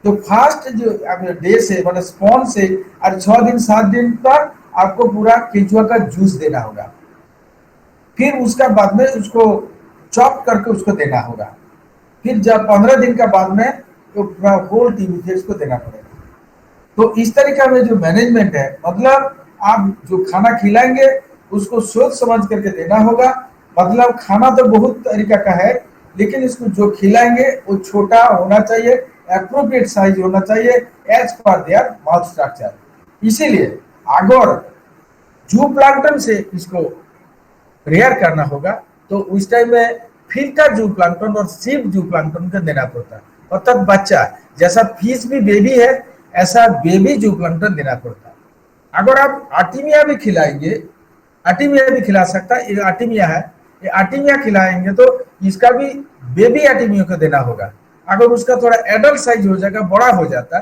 तो फास्ट जो डे से मतलब स्पॉन से और 6 दिन 7 दिन तक आपको पूरा केंचुआ का जूस देना होगा। फिर उसका बाद में उसको चॉप करके उसको देना होगा। फिर जब 15 दिन का बाद में तो पूरा होल टीवी इसको देना पड़ेगा। तो इस तरीका में जो मैनेजमेंट है, मतलब आप जो खाना खिलाएंगे उसको सोच समझ करके देना होगा। मतलब खाना तो बहुत तरीका का है, लेकिन इसको जो खिलाएंगे वो छोटा होना चाहिए, एप्रोप्रिएट साइज होना चाहिए, as per their mouth structure. इसीलिए अगर जू प्लांटन से इसको रेयर करना होगा तो उस टाइम में फिल्टर जू प्लांटन और सिप जू प्लांटन को देना पड़ता है। अर्थात बच्चा जैसा फिश भी बेबी है, ऐसा बेबी जू प्लांटन देना पड़ता है। अगर आप आर्टिमिया भी खिलाएंगे, आर्टिमिया भी खिला सकता है, ये आर्टिमिया है, ये आर्टिमिया खिलाएंगे तो इसका भी बेबी आर्टिमिया को देना होगा। अगर उसका थोड़ा एडल्ट साइज हो जाएगा, बड़ा हो जाता,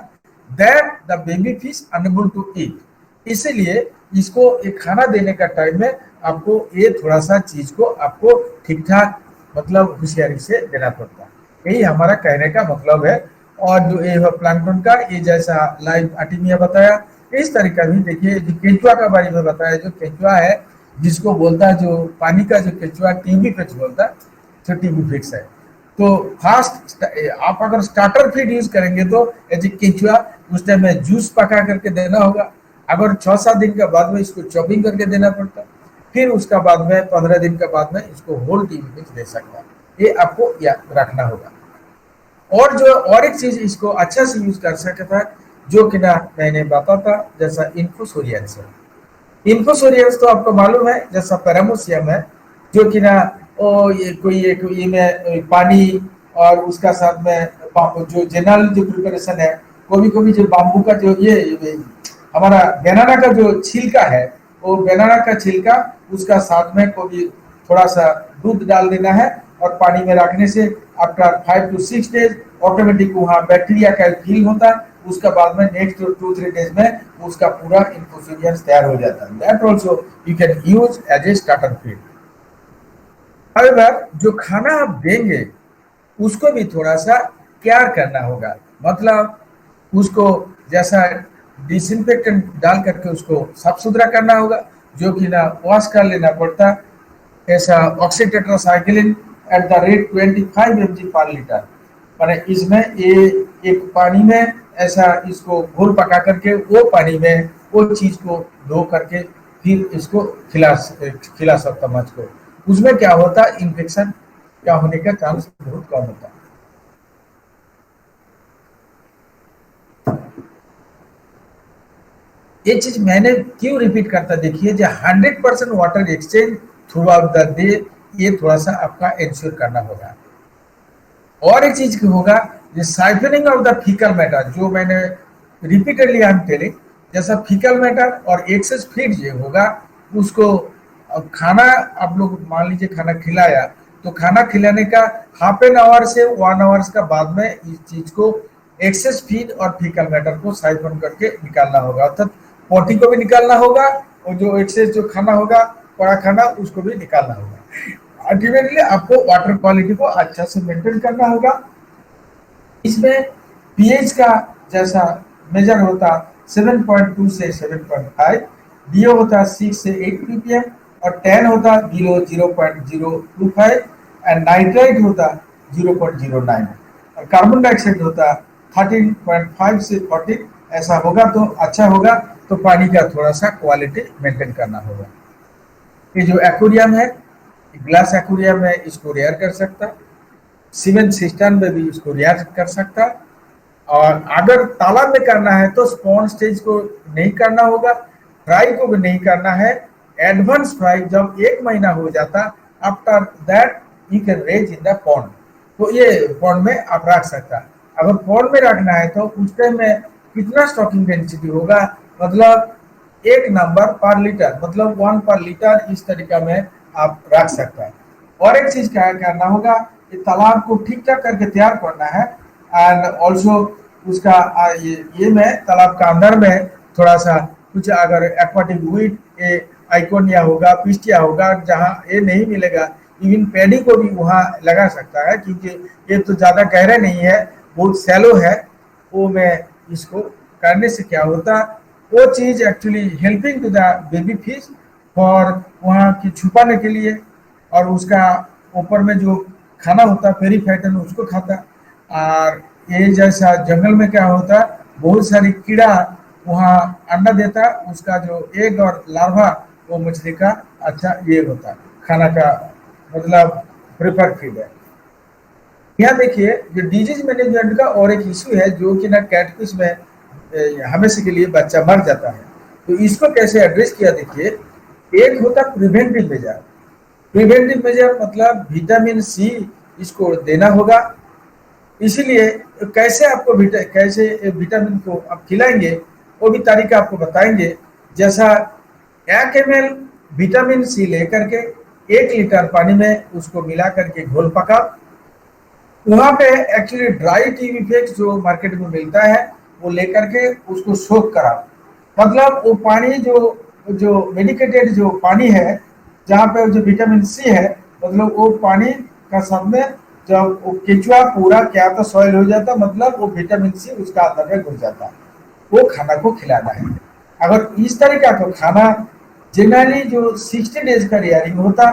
that the baby fish unable to eat. इसीलिए इसको एक खाना देने का टाइम में आपको ये थोड़ा सा चीज को आपको ठीक ठाक मतलब होशियारी से देना पड़ता है। यही हमारा कहने का मतलब है। और जो ये प्लांटन का ये जैसा लाइव आर्टिमिया बताया, इस तरीका भी देखिए, जो केंचुआ का बारे में बताया, जो केंचुआ है जिसको बोलता है, जो पानी का जो केंचुआ टीबी फिक्स बोलता है, तो टीबी फिक्स है। तो फास्ट आप अगर स्टार्टर फीड यूज करेंगे तो एज केंचुआ उस टाइम में जूस पका करके देना होगा। अगर 6-7 दिन के बाद में इसको चॉपिंग करके देना पड़ता है, फिर उसका बाद में 15 दिन के बाद में इसको होल टीबी फिक्स दे सकता है। ये आपको याद रखना होगा। और एक चीज इसको अच्छा से यूज कर सकता है, जो कि ना मैंने बताया था, जैसा इन्फोसोरियंस है। इन्फोसोरियंस तो आपको मालूम है, जैसा पैरामोसियम है, जो कि ना ये में पानी और उसका साथ में जो जनरल जो प्रिपरेशन है, कभी कभी जो बाम्बू का जो ये हमारा बनाना का जो छिलका है, वो बनाना का छिलका उसका साथ में कभी थोड़ा सा दूध डाल देना है, और पानी में रखने से आफ्टर 5 to 6 डेज ऑटोमेटिक वहाँ बैक्टीरिया का किल होता है। उसका बाद में नेक्स्ट 2-3 डेज में उसका पूरा इन्फोसोरियंस तैयार हो जाता है। That also you can use as a starter feed. However जो खाना आप देंगे उसको भी थोड़ा सा केयर करना होगा, मतलब उसको जैसा डिसइंफेक्टेंट डाल करके उसको साफ सुथरा करना होगा, जो कि ना वॉश कर लेना पड़ता है। ऐसा oxytetracycline at the rate 25 mg पर लीटर, माने इसमें ये एक पानी में ऐसा इसको घोल पका करके वो पानी में वो चीज को धो करके फिर इसको खिला सकता मछ को। उसमें क्या होता है, इन्फेक्शन क्या होने का चांस बहुत कम होता है। ये चीज मैंने क्यों रिपीट करता, देखिए जो 100% water exchange through out the day, ये थोड़ा सा आपका इंश्योर करना होगा। और एक चीज होगा, ये siphoning of the faecal matter, जो मैंने रिपीटेडली आई एम टेलिंग, जैसा फीकल मैटर और एक्सेस फीड जो होगा उसको, अब खाना आप लोग मान लीजिए खाना खिलाया, तो खाना खिलाने का हाफ एन आवर से 1 आवर्स का बाद में इस चीज को एक्सेस फीड और फीकल मैटर को साइफन करके निकालना होगा, अर्थात पोटी को भी निकालना होगा, और जो एक्सेस जो खाना होगा पड़ा खाना उसको भी निकालना होगा। अल्टीमेटली आपको वाटर क्वालिटी को अच्छा से मेंटेन करना होगा। इसमें पीएच का जैसा मेजर होता 7.2 से 7.5, डीओ होता 6 से 8 ppm, और 10 होता बिलो 0.025, एंड नाइट्राइट होता 0.09, और कार्बन डाइऑक्साइड होता 13.5 से 14। ऐसा होगा तो अच्छा होगा। तो पानी का थोड़ा सा क्वालिटी मेंटेन करना होगा। ये जो एक्वेरियम है, ग्लास एक्वेरियम है, इसको रेयर कर सकता, सीमेंट सिस्टम में भी इसको रेयर कर सकता, और अगर तालाब में करना है तो स्पॉन स्टेज को नहीं करना होगा, फ्राई को भी नहीं करना है। एडवांस फ्राई जब 1 महीना हो जाता, after that you can raise in the pond, तो ये पॉन्ड में आप रख सकता। अगर पॉन्ड में रखना है तो उस टाइम में कितना स्टॉकिंग डेंसिटी होगा, मतलब 1 नंबर पर लीटर, मतलब 1 पर लीटर, इस तरीका में आप रख सकता है। और एक चीज क्या करना होगा, ये तालाब को ठीक ठाक करके तैयार करना है, एंड ऑल्सो उसका ये में तालाब का अंदर में थोड़ा सा कुछ अगर एक्वाटिक वीड आइकोनिया होगा, पिस्टिया होगा, जहाँ ये नहीं मिलेगा, इवन पैडी को भी वहाँ लगा सकता है, क्योंकि ये तो ज़्यादा गहरा नहीं है, बहुत सैलो है। वो में इसको करने से क्या होता, वो चीज़ actually helping to the baby fish for वहाँ की छुपाने के लिए, और उसका ऊपर में जो खाना होता पेरीफाइटन उसको खाता। और ये जैसा जंगल में क्या होता, बहुत सारी कीड़ा वहाँ अंडा देता, उसका जो एग और लार्वा वो मछली का अच्छा ये होता खाना का, मतलब प्रेफर फीड है। यहाँ देखिए जो डिजीज मैनेजमेंट का और एक इशू है, जो कि ना कैटफिश में हमेशा के लिए बच्चा मर जाता है, तो इसको कैसे एड्रेस किया, देखिए एक होता प्रिवेंटिव मेजर। प्रिवेंटिव मेजर मतलब विटामिन सी इसको देना होगा। इसीलिए कैसे आपको कैसे विटामिन को आप खिलाएंगे वो भी तरीका आपको बताएंगे। जैसा 1 ml विटामिन सी लेकर के 1 लीटर पानी में उसको मिला करके घोल पका, वहाँ पे एक्चुअली ड्राई टी फिक्स जो मार्केट में मिलता है वो लेकर के उसको सोख करा, मतलब वो पानी जो मेडिकेटेड जो पानी है, जहाँ पे जो विटामिन सी है, मतलब वो पानी का सब में जब वो केचुआ पूरा क्या तो सॉइल हो जाता, मतलब वो विटामिन सी उसका अंदर में घुस जाता, वो खाना को खिलाना है। अगर इस तरीका का खाना जनरली जो 60 डेज का रियरिंग होता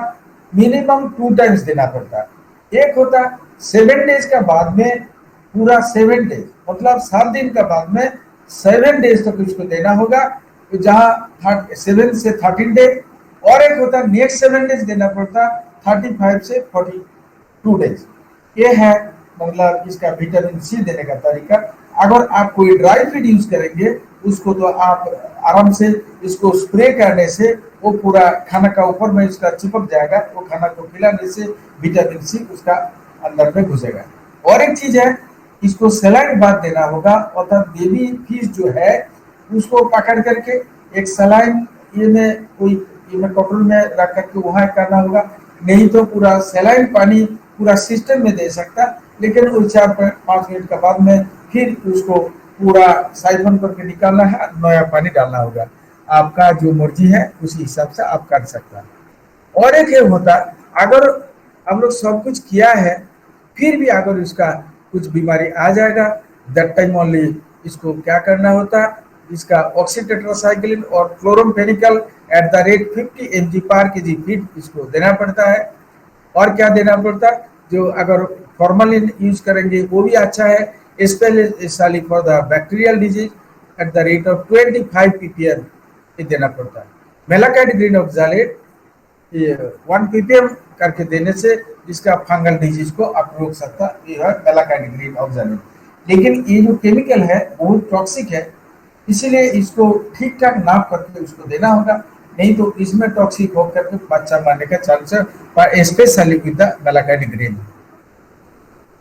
मिनिमम 2 टाइम्स देना पड़ता। एक होता 7 डेज का बाद में पूरा 7 डेज मतलब 7 दिन का बाद में 7 डेज तक इसको देना होगा, तो जहाँ 7 से 13 डेज, और एक होता नेक्स्ट 7 डेज देना पड़ता 35 से 42 डेज। ये है मतलब इसका विटामिन सी देने का तरीका। अगर आप कोई ड्राई फीड यूज करेंगे उसको तो आप आराम से इसको स्प्रे करने से वो पूरा खाना का ऊपर में इसका चिपक जाएगा, वो खाना को खिलाने से विटामिन सी उसका अंदर में घुसेगा। और एक चीज है, इसको सलाइन बात देना होगा, अर्थात बेबी फिश जो है उसको पकड़ करके एक सलाइन ये में कोई ये में कटोरी में रख करके वहाँ करना होगा, नहीं तो पूरा सलाइन पानी पूरा सिस्टम में दे सकता, लेकिन वो 4-5 मिनट के बाद में फिर उसको पूरा साइफन करके निकालना है, नया पानी डालना होगा। आपका जो मर्जी है उसी हिसाब से आप कर सकता है। और एक ये होता, अगर हम लोग सब कुछ किया है फिर भी अगर उसका कुछ बीमारी आ जाएगा, दैट टाइम ओनली इसको क्या करना होता, इसका ऑक्सीटेट्रासाइक्लिन और क्लोरमफेनिकल एट द रेट 50 mg पर kg फीड इसको देना पड़ता है। और क्या देना पड़ता, जो अगर फॉर्मलिन यूज करेंगे वो भी अच्छा है, specially for the bacterial disease at the rate of 25 ppm देना पड़ता है। मेलाकाइड ग्रीन ऑक्सैलेट 1 ppm करके देने से इसका फंगल डिजीज को आप रोक सकता, ये है मेलाकाइड ग्रीन ऑक्सैलेट। लेकिन ये जो केमिकल है बहुत टॉक्सिक है, इसीलिए इसको ठीक ठाक नाप करके उसको देना होगा, नहीं तो इसमें टॉक्सिक होकर के बच्चा मरने का चांस है, पर स्पेशली विद द मेलाकाइड ग्रीन।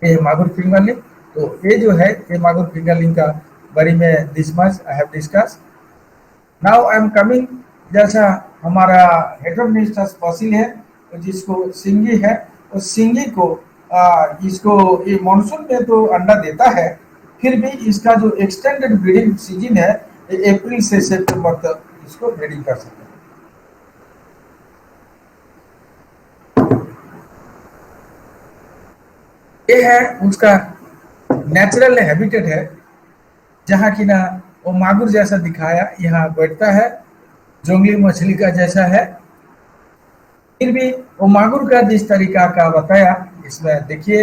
ये मागुर फिंगरलिंग, तो ये जो है ये मागुर फिंगरलिंग का बारे में this much I have discuss. Now I am coming, जैसा हमारा हेटेरोनेस्टस फॉसिल है तो जिसको सिंगी है, तो सिंगी को इसको ये मानसून में तो अंडा देता है, फिर भी इसका जो एक्सटेंडेड ब्रीडिंग सीजन है ये अप्रैल से सितंबर तक इसको ब्रीडिंग कर सकते हैं। ये है उसका नेचुरल हैबिटेट है, जहाँ की ना वो मागुर जैसा दिखाया यहाँ बैठता है, जंगली मछली का जैसा है, फिर भी वो मागुर का जिस तरीका का बताया इसमें देखिए,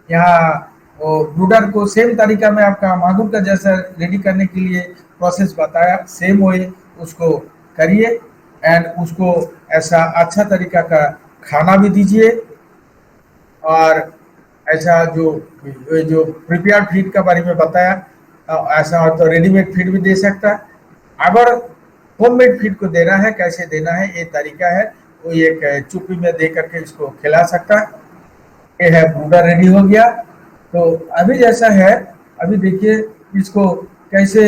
यहाँ वो ब्रूडर को सेम तरीका में आपका मागुर का जैसा रेडी करने के लिए प्रोसेस बताया, सेम वे उसको करिए एंड उसको ऐसा अच्छा तरीका का खाना भी दीजिए, और ऐसा जो प्रिपेयर्ड फीड का बारे में बताया, ऐसा तो रेडीमेड फीड भी दे सकता है। अगर होममेड फीड को देना है, कैसे देना है ये तरीका है, वो एक चुप्पी में दे करके इसको खिला सकता है। ये है ब्रूडर रेडी हो गया। तो अभी जैसा है, अभी देखिए इसको कैसे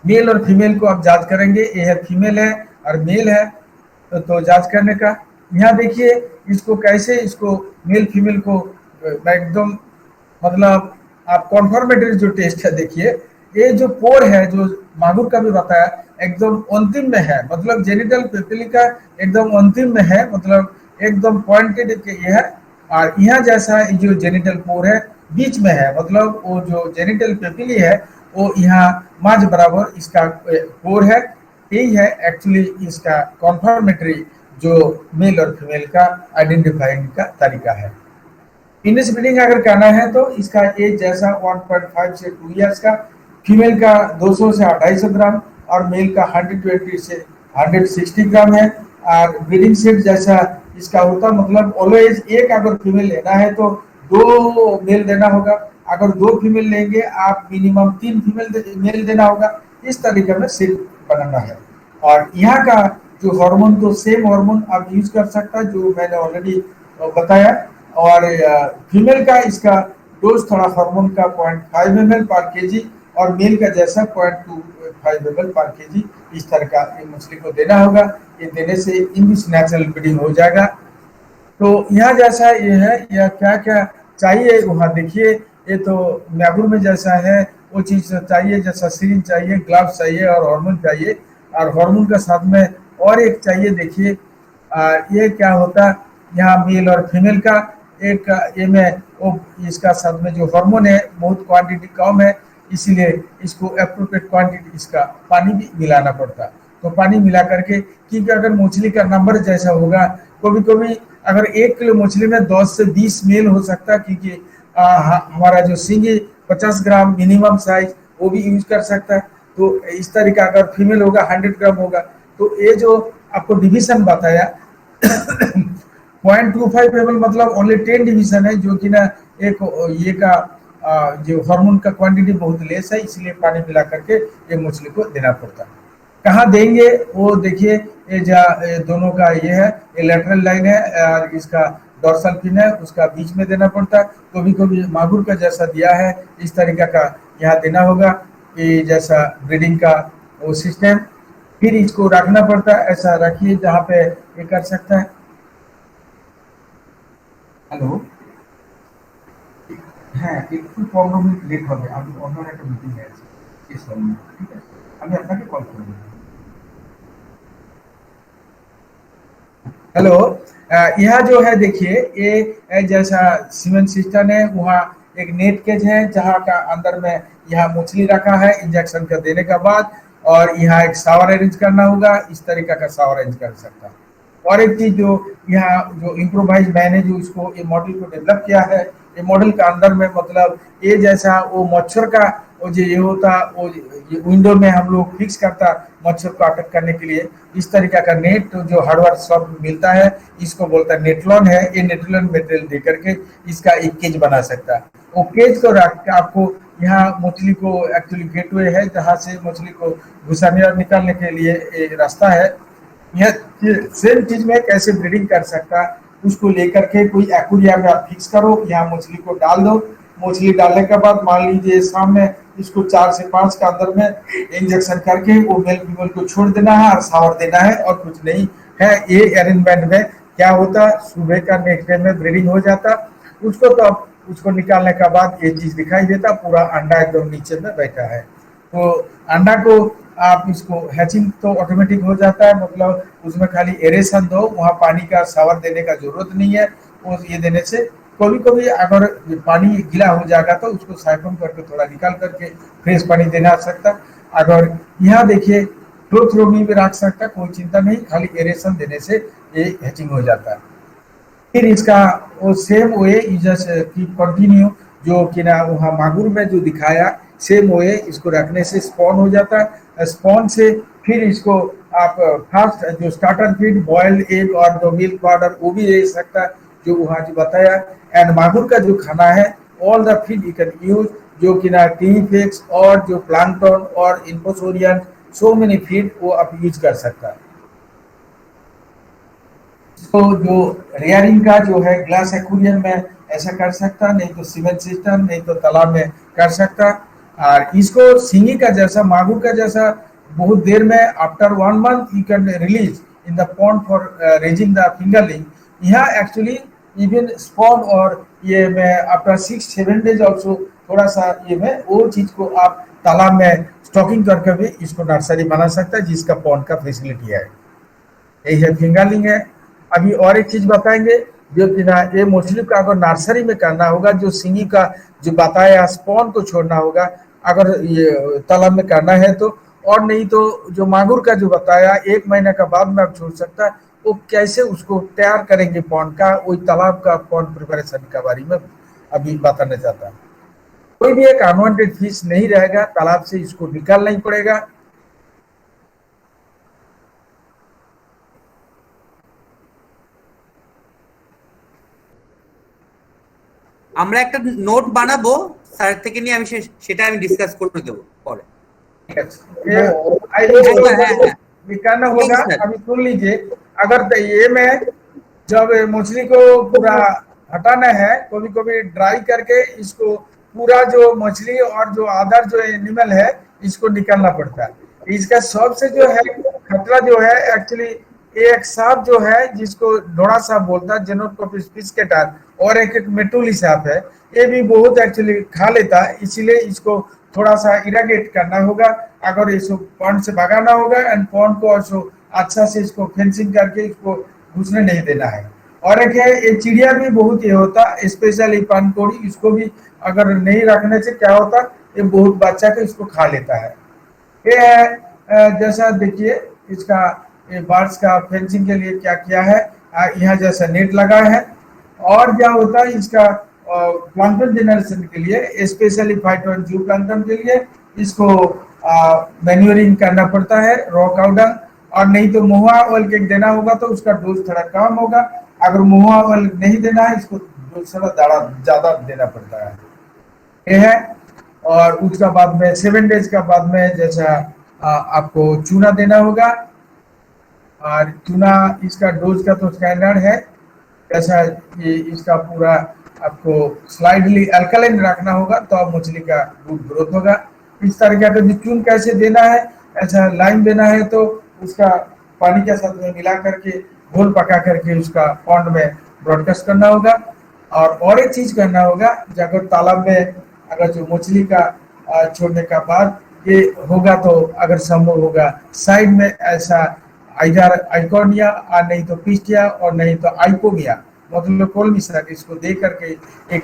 मेल और फीमेल को आप जांच करेंगे, ये है फीमेल है और मेल है, तो जांच करने का यहाँ देखिए इसको कैसे इसको मेल फीमेल को एकदम मतलब आप कॉन्फर्मेटरी जो टेस्ट है देखिए, ये जो पोर है जो मागुर का भी बताया एकदम अंतिम में है, मतलब जेनिटल पेपिली का एकदम अंतिम में है, मतलब एकदम पॉइंटेड ये है, और यहाँ जैसा जो जेनिटल पोर है बीच में है, मतलब वो जो जेनिटल पेपिली है वो यहाँ माझ बराबर इसका पोर है। यही है एक्चुअली इसका कॉन्फर्मेटरी जो मेल और फीमेल का आइडेंटिफाइंग का तरीका है। इनिस ब्रीडिंग अगर करना है तो इसका एज जैसा 1.5 से 2 इयर्स का, फीमेल का 200 से 250 ग्राम और मेल का 120 से 160 ग्राम है। और ब्रीडिंग सेट जैसा इसका होता, मतलब ऑलवेज एक अगर फीमेल लेना है तो 2 मेल देना होगा, अगर 2 फीमेल लेंगे आप मिनिमम 3 मेल देना होगा। इस तरीके में सेट बनाना है। और यहाँ का जो हार्मोन तो सेम हार्मोन आप यूज कर सकता है जो मैंने ऑलरेडी बताया, और फीमेल का इसका डोज थोड़ा हार्मोन का 0.5 ml पर केजी और मेल का जैसा 0.25 ml पर केजी इस तरह का ये मछली को देना होगा। ये देने से इंग्लिश नेचुरल ब्रीडिंग हो जाएगा। तो यहाँ जैसा ये है, या क्या क्या चाहिए वहाँ देखिए, ये तो मैगुर में जैसा है वो चीज़ चाहिए, जैसा सिरिंज चाहिए, ग्लव्स चाहिए और हार्मोन चाहिए, और हार्मोन के साथ में और एक चाहिए देखिए, ये क्या होता यहाँ मेल और फीमेल का एक ये में वो इसका साथ में जो हार्मोन है बहुत क्वांटिटी कम है, इसीलिए इसको एप्रोप्रिएट क्वांटिटी इसका पानी भी मिलाना पड़ता। तो पानी मिला करके, क्योंकि अगर मछली का नंबर जैसा होगा, कभी कभी अगर 1 किलो मछली में 10 से 20 मेल हो सकता है, क्योंकि हमारा जो सिंगी 50 ग्राम मिनिमम साइज वो भी यूज कर सकता है। तो इस तरीका अगर फीमेल होगा 100 ग्राम होगा। तो ये जो आपको डिवीजन बताया 0.25 ml मतलब ओनली 10 डिवीजन है, जो कि ना एक ये का जो हार्मोन का क्वांटिटी बहुत लेस है, इसलिए पानी मिला करके ये मछली को देना पड़ता है। कहाँ देंगे वो देखिए, ये दोनों का ये है, ये लेटरल लाइन है और इसका डोर्सल फिन है, उसका बीच में देना पड़ता है। कभी कभी मागुर का जैसा दिया है इस तरीका का यहाँ देना होगा, ये जैसा ब्रीडिंग का वो सिस्टम। फिर इसको रखना पड़ता है, ऐसा रखिए जहाँ पे ये कर सकता है। হ্যালো, হ্যাঁ একটু 15 মিনিট লেট হবে, আমি অন্য একটা মিটিংয়ে আছি, শেষ হয়নি, ঠিক আছে, আমি আপনাকে কল করব। हेलो, यहाँ जो है देखिए, ये जैसा सीमेंट सिस्टम है, वहाँ एक नेट केज है जहाँ का अंदर में यहाँ मछली रखा है इंजेक्शन का देने के बाद, और यहाँ एक शावर अरेंज करना होगा, इस तरीका का शावर अरेंज कर सकता है। और एक चीज जो यहाँ जो इम्प्रोवाइज मैंने जो इसको ये मॉडल को डेवलप किया है, ये मॉडल का अंदर में मतलब ये जैसा वो मच्छर का वो जो ये होता, वो ये विंडो में हम लोग फिक्स करता मच्छर को अटैक करने के लिए, इस तरीका का नेट जो हार्डवेयर शॉप मिलता है, इसको बोलता है नेटलॉन है। ये नेटलॉन मटेरियल दे करके इसका एक केज बना सकता है। वो केज को रख के आपको यहाँ मछली को एक्चुअली गेटवे है जहाँ से मछली को घुसाने और निकालने के लिए एक रास्ता है। यह सेम चीज में कैसे ब्रीडिंग कर सकता है, उसको लेकर के कोई एक्वेरियम में आप फिक्स करो, यहाँ मछली को डाल दो। मछली डालने के बाद मान लीजिए सामने इसको 4 से 5 के अंदर में इंजेक्शन करके वो मेल फीमेल को छोड़ देना है और शावर देना है, और कुछ नहीं है। ये अरेंजमेंट में क्या होता, सुबह का नेक्स्ट डे में ब्रीडिंग हो जाता, उसको तो उसको निकालने के बाद ये चीज दिखाई देता, पूरा अंडा एकदम नीचे में बैठा है। तो अंडा को आप इसको हैचिंग तो ऑटोमेटिक हो जाता है, मतलब उसमें खाली एरेशन दो, वहाँ पानी का शावर देने का जरूरत नहीं है। वो ये देने से कभी कभी अगर पानी गीला हो जाएगा तो उसको साइफन करके थोड़ा निकाल करके फ्रेश पानी देना सकता। अगर यहाँ देखिए क्लोथ रूम में भी रख सकता, कोई चिंता नहीं, खाली एरेशन देने से ये हैचिंग हो जाता है। फिर इसका वो सेम वे जैसे की कंटिन्यू जो कि ना वहाँ मागुर में जो दिखाया, सेम वे इसको रखने से स्पॉन हो जाता है। स्पॉन से फिर इसको आप फर्स्ट जो स्टार्टर फीड बॉइल्ड एग और जो मिल्क पाउडर वो भी दे सकता है जो वहाँ जो बताया। एंड मागुर का जो खाना है all the feed you can use, जो कि ना टी फिक्स और जो प्लांटन और इन्फोसोरियन सो मेनी फीड वो आप यूज कर सकता है। तो जो रेयरिंग का जो है ग्लास एक्वेरियम में ऐसा कर सकता, नहीं तो सीमेंट सिस्टम, नहीं तो तालाब में कर सकता। और इसको सिंगी का जैसा मागुर का जैसा बहुत देर में after 1 month you can release in the pond for raising the fingerling. यहाँ एक्चुअली इवन स्पॉन और ये में आफ्टर 6-7 days ऑल्सो थोड़ा सा ये में वो चीज को आप तालाब में स्टॉकिंग करके भी इसको नर्सरी बना सकता है, जिसका पॉन्ड का फैसिलिटी है। यही है फिंगरलिंग है। अभी और एक चीज बताएंगे जो कि ना ये मछली का अगर नर्सरी में करना होगा, जो सिंगी का जो बताया स्पॉन को छोड़ना होगा अगर ये तालाब में करना है तो, और नहीं तो जो मागुर का जो बताया 1 महीने का बाद में आप छोड़ सकता, वो कैसे उसको तैयार करेंगे पॉन्ड का, वही तालाब का पॉन्ड प्रिपरेशन के बारे में अभी बताना चाहता। कोई भी एक अनवांटेड फिश नहीं रहेगा, तालाब से इसको निकालना ही पड़ेगा। আমরা একটা নোট বানাবো স্যার থেকে নিয়ে, আমি সেটা আমি ডিসকাস করে দেবো পরে। ठीक है, निकालना होगा। अभी सुन लीजिए, अगर ये में जब मछली को पूरा हटाना है, कभी कभी ड्राई करके इसको पूरा जो मछली और जो अदर जो एनिमल है इसको निकालना पड़ता है। इसका सबसे जो है खतरा जो है एक्चुअली एक सांप जो है जिसको ढोड़ा सांप बोलता है, जेनोटोपिस पिस्केटर, और एक मेटुली सांप है, ये भी बहुत एक्चुअली खा लेता है, इसीलिए इसको थोड़ा सा इरागेट करना होगा। अगर इसको पॉन्ड से भगाना होगा एंड पॉन्ड को और अच्छा से इसको फेंसिंग करके इसको घुसने नहीं देना है। और एक है ये चिड़िया भी बहुत ये होता, स्पेशली पानकोड़ी, इसको भी अगर नहीं रखने से क्या होता, ये बहुत बच्चा को इसको खा लेता है। ये है जैसा देखिए इसका ये बर्ड्स का फेंसिंग के लिए क्या किया है, यहाँ जैसा नेट लगा है। और क्या होता है इसका प्लांटन जनरेशन के लिए, स्पेशली फाइटोजू प्लांटन के लिए इसको मैन्योरिंग करना पड़ता है, रॉ काउडंग, और नहीं तो महुआ ऑयल केक देना होगा तो उसका डोज थोड़ा कम होगा। अगर महुआ ऑयल नहीं देना है इसको डोज थोड़ा ज़्यादा देना पड़ता है, ये है। और उसका बाद में 7 डेज का बाद में जैसा आपको चूना देना होगा, और चूना इसका डोज का तो स्टैंडर्ड है, जैसा ये इसका पूरा आपको स्लाइडली अल्कलाइन रखना होगा तो अब मछली का रूट ग्रोथ होगा। इस तरीके का चून कैसे देना है, ऐसा लाइन देना है तो उसका पानी के साथ में मिला करके घोल पका करके उसका पॉन्ड में ब्रॉडकास्ट करना होगा। और एक चीज करना होगा, अगर तालाब में अगर जो मछली का छोड़ने का बाद ये होगा तो अगर संभव होगा साइड में ऐसा इधर आइकोनिया और नहीं तो पिस्टिया और नहीं तो आइकोमिया मतलब कोल मिश्रण इसको दे करके एक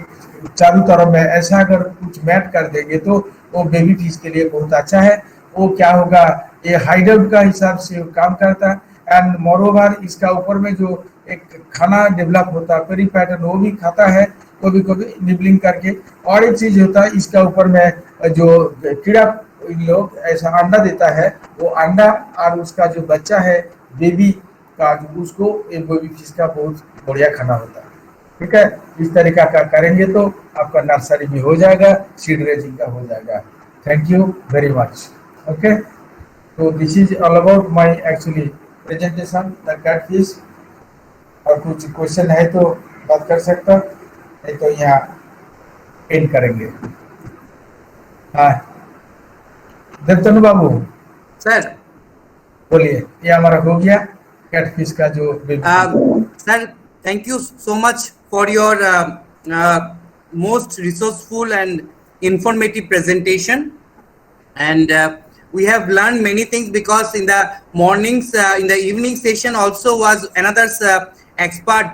चारों तरफ में ऐसा अगर कुछ मैट कर देंगे तो वो बेबी फिश के लिए बहुत अच्छा है। वो क्या होगा, ये हाइडल का हिसाब से काम करता है। एंड मोरोवर इसका ऊपर में जो एक खाना डेवलप होता है पेरी पैटर्न वो भी खाता है कभी कभी निबलिंग करके। और एक चीज होता है इसका ऊपर में जो कीड़ा लोग ऐसा अंडा देता है, वो अंडा और उसका जो बच्चा है बेबी का उसको एक बेबी फिश का बहुत बढ़िया खाना होता है। ठीक है, इस तरीका का करेंगे तो आपका नर्सरी भी हो जाएगा, सीड रेजिंग का हो जाएगा। Thank you very much. Okay, so this is all about my actually presentation the catfish. और कुछ क्वेश्चन है तो बात कर सकता, नहीं तो यहाँ एंड करेंगे। हाँ देवतनु बाबू सर बोलिए, ये हमारा हो गया कैटफिश का जो sir thank you so much for your most resourceful and informative presentation, and we have learned many things because in the mornings in the evening session also was another expert,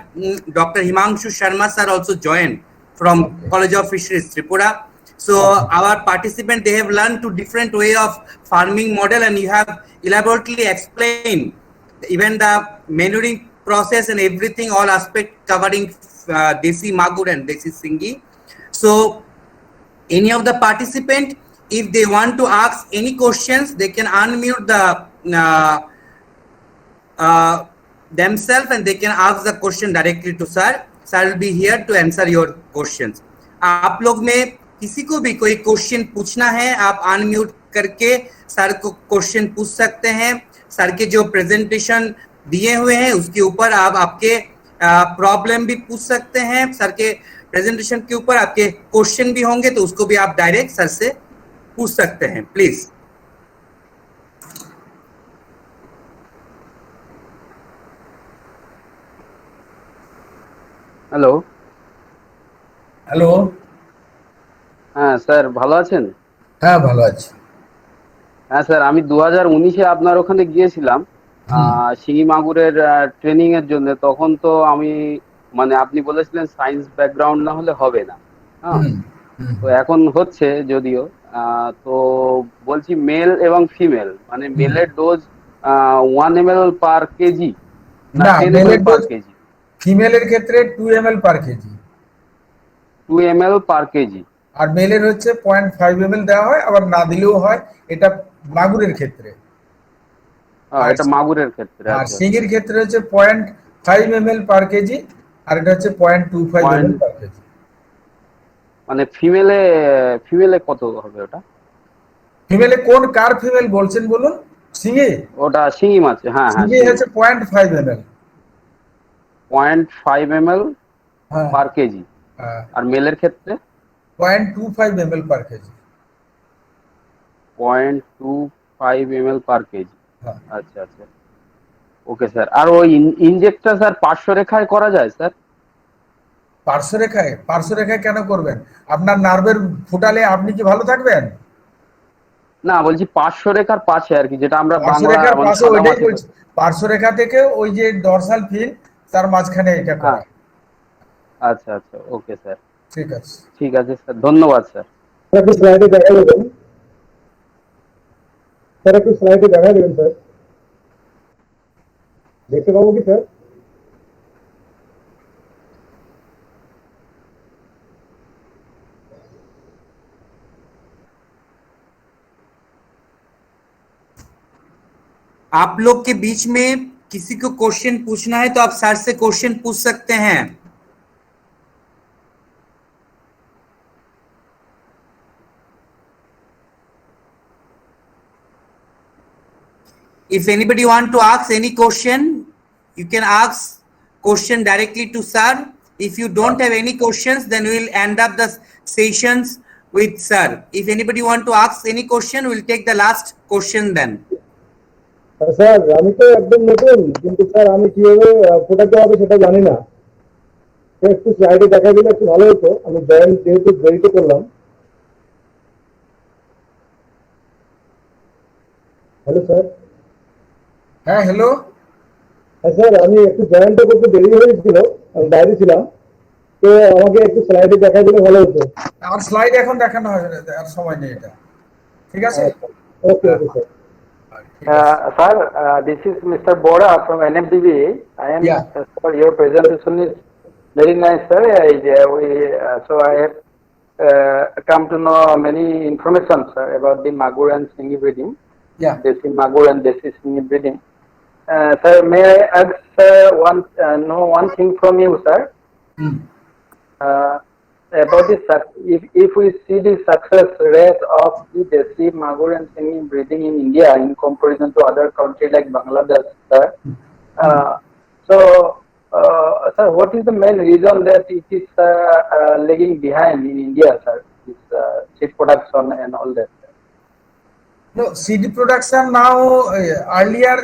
Dr. Himanshu Sharma sir also joined from College of Fisheries Tripura. So our participant, they have learned to different way of farming model, and you have elaborately explained even the manuring process and everything, all aspect covering desi magur and desi singi. So any of the participant, if they want to ask any questions, they can unmute the themselves and they can ask the question directly to sir. Sir will be here to answer your questions. आप लोग में किसी को भी कोई क्वेश्चन पूछना है, आप अनम्यूट करके सर को क्वेश्चन पूछ सकते हैं। सर के जो प्रेजेंटेशन दिए हुए हैं उसके ऊपर आप आपके प्रॉब्लम भी पूछ सकते हैं, सर के प्रेजेंटेशन के ऊपर आपके क्वेश्चन भी होंगे तो उसको भी आप डायरेक्ट सर से पूछ सकते हैं। प्लीज হ্যালো হ্যালো, হ্যাঁ স্যার ভালো আছেন? হ্যাঁ ভালো আছি। হ্যাঁ স্যার, আমি 2019-এ আপনার ওখানে গিয়েছিলাম শিঙি মাগুরের ট্রেনিং এর জন্য। তখন তো আমি মানে আপনি বলেছিলেন সায়েন্স ব্যাকগ্রাউন্ড না হলে হবে না, হ্যাঁ। তো এখন হচ্ছে যদিও। তো বলছি মেল এবং ফিমেল, মানে মেলের ডোজ 1 ml পার কেজি না 10 ml পার কেজি? ফিমেলের ক্ষেত্রে 2 ml পার কেজি, 2 ml পার কেজি। আর মেলের হচ্ছে 0.5 ml দেওয়া হয়, আবার না দিলেও হয়। এটা মাগুরের ক্ষেত্রে, এটা মাগুরের ক্ষেত্রে। আর শিঙির ক্ষেত্রে হচ্ছে 0.5 ml পার কেজি, আর এটা হচ্ছে 0.25 ml পার কেজি। মানে ফিমেলে কত হবে ওটা? ফিমেলে কোন কার ফিমেল বলছেন বলুন? শিঙি? ওটা শিঙি মাছ, হ্যাঁ হ্যাঁ। শিঙি হচ্ছে 0.5 ml, 0.5 ml পার কেজি। আর মেলের ক্ষেত্রে 0.25 ml পার কেজি। 0.25 ml পার কেজি। আচ্ছা আচ্ছা, ওকে স্যার। আর ওই ইনজেক্টটা স্যার পার্শ্বরেখায় করা যায় স্যার? পার্শ্বরেখায়? পার্শ্বরেখায় কেন করবেন? আপনার নার্ভের ফুটালে আপনি কি ভালো থাকবেন? না, বলছি পার্শ্বরেখার পাশে আর কি, যেটা আমরা পার্শ্বরেখার পাশে ওইটাই বলছি। পার্শ্বরেখা থেকে ওই যে ডরসাল ফিন তার মাঝখানে এটা করা। আচ্ছা আচ্ছা, ওকে স্যার, ঠিক আছে। ঠিক আছে স্যার, ধন্যবাদ স্যার। একটু স্লাইডে দেখা দেবেন স্যার, একটু স্লাইডে দেখা দেবেন স্যার, দেখতে পাবো কি স্যার? आप लोग के बीच में किसी को क्वेश्चन पूछना है तो आप सर से क्वेश्चन पूछ सकते हैं। If anybody want to ask any question, you can ask question directly to sir. If you don't have any questions, then we will end up the sessions with sir. If anybody want to ask any question, we will take the last question then. Sir, আমি তো একদম নতুন, কিন্তু স্যার আমি কিভাবে ফোটাতে হবে সেটা জানি না। একটু স্লাইডে দেখা দিলে একটু ভালো হতো। আমি জয়েন যেহেতু দেরিতে করলাম। Hello sir. হ্যাঁ, হ্যালো। হ্যাঁ স্যার, আমি একটু জয়েনটা করতে দেরি হয়েছিল, আমি বাইরে ছিলাম, তো আমাকে একটু স্লাইডে দেখা দিলে ভালো হতো। আর স্লাইড এখন দেখানো হবে না, আর সময় নেই এটা। ঠিক আছে? Okay okay sir. Sir, this is Mr. Bora from NFDB. I am, Yeah. Sir, your presentation is very nice, sir. So I have come to know many information, sir, about the Magur and Singi breeding, Yeah. Desi Magur and Desi Singi breeding. Sir, may I ask know one thing from you, sir? About this, if we see the success rate of the Desi Magur and Singi breeding in India in comparison to other countries like Bangladesh, sir. Sir, what is the main reason that it is lagging behind in India, sir? This seed production and all that. No, seed production now, earlier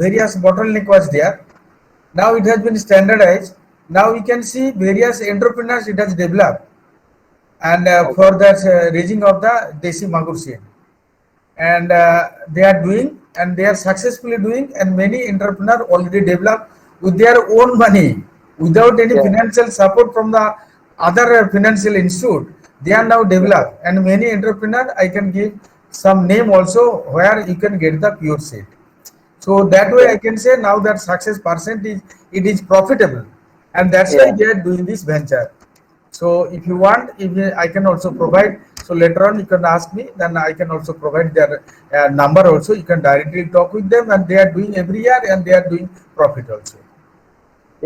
various bottleneck was there. Now it has been standardized. Now we can see various entrepreneurs it has developed, and for that raising of the Desi Magur seed, and they are doing, and they are successfully doing, and many entrepreneurs already developed with their own money without any financial support from the other financial institute. They are now developed, and many entrepreneurs, I can give some name also where you can get the pure seed. So that way I can say now that success percentage, it is profitable, and that's why they are doing this venture. So if you want, I can also provide. So later on you can ask me, then I can also provide their number also. You can directly talk with them, and they are doing every year, and they are doing profit also.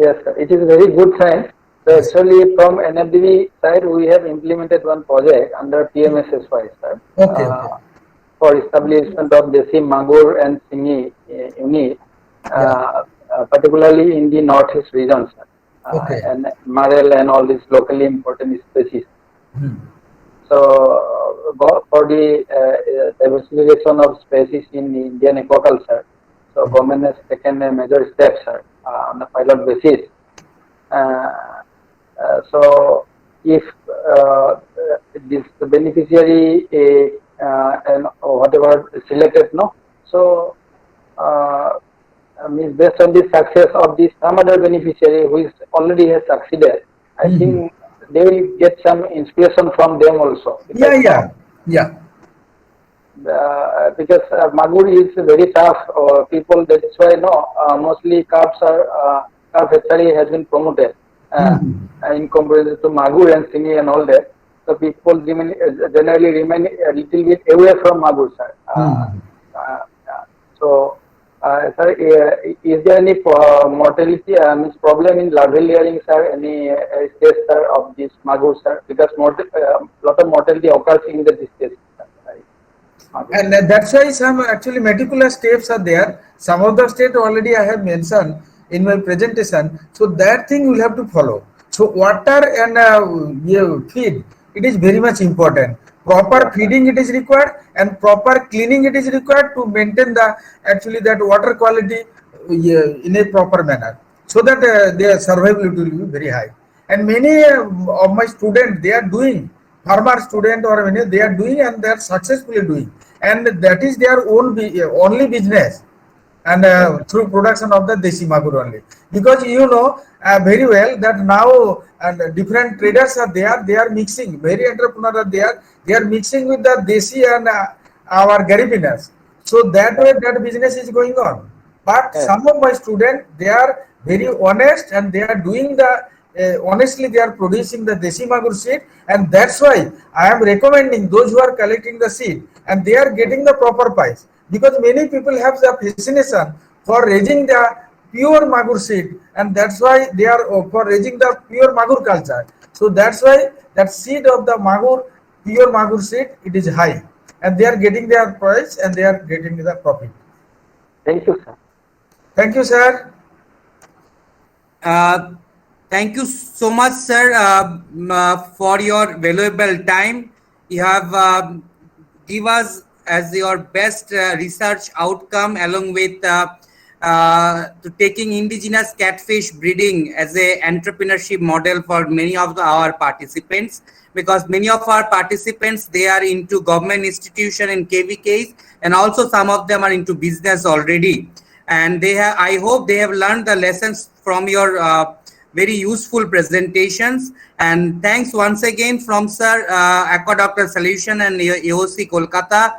Yes, sir. It is a very good sign. So actually, from NFDB side, we have implemented one project under PMSSY, sir. Okay. For establishment of Desi Magur and Singi unit, particularly in the northeast region, sir. Okay. And marel and all these locally important species. So for the diversification of species in the Indian aquaculture, so government has taken a major step, sir, on a pilot basis. So if this beneficiary and whatever selected, no, so means based on the success of this some other beneficiary who is already has succeeded, I think they will get some inspiration from them also. Because Magur is very tough people, that's why mostly carp hatchery has been promoted in comparison to Magur and Singi and all that. So people generally remain a little bit away from Magur, sir. So sir, is there any mortality means problem in larval layering, sir? Any stage, sir, of this Magur, sir? Because lot of mortality occurs in the stage. And that's why some actually meticulous steps are there. Some of the steps already I have mentioned in my presentation. So that thing will have to follow. So water and feed, it is very much important. Proper feeding it is required, and proper cleaning it is required to maintain the actually that water quality in a proper manner, so that their survivability will be very high. And many of my students, they are doing, farmer student or many, they are doing, and they are successfully doing, and that is their own only business. and through production of the Desi Magur only. Because you know very well that now and different traders are there, they are mixing, very entrepreneurs are there, they are mixing with the Desi and our Garibinas. So that way that business is going on. But some of my students, they are very honest and they are doing the honestly they are producing the Desi Magur seed, and that's why I am recommending those who are collecting the seed and they are getting the proper price, because many people have the fascination for raising the pure Magur seed, and that's why they are for raising the pure Magur culture. So that's why that seed of the Magur, pure Magur seed, it is high, and they are getting their price and they are getting the profit. Thank you, sir. Thank you, sir. Thank you so much, sir, for your valuable time. You have give us as your best research outcome, along with to taking indigenous catfish breeding as a entrepreneurship model for many of our participants, because many of our participants, they are into government institution and KVKs, and also some of them are into business already, and they have, I hope they have learned the lessons from your very useful presentations. And thanks once again from Sir Aquadoctor Solution and AOC Kolkata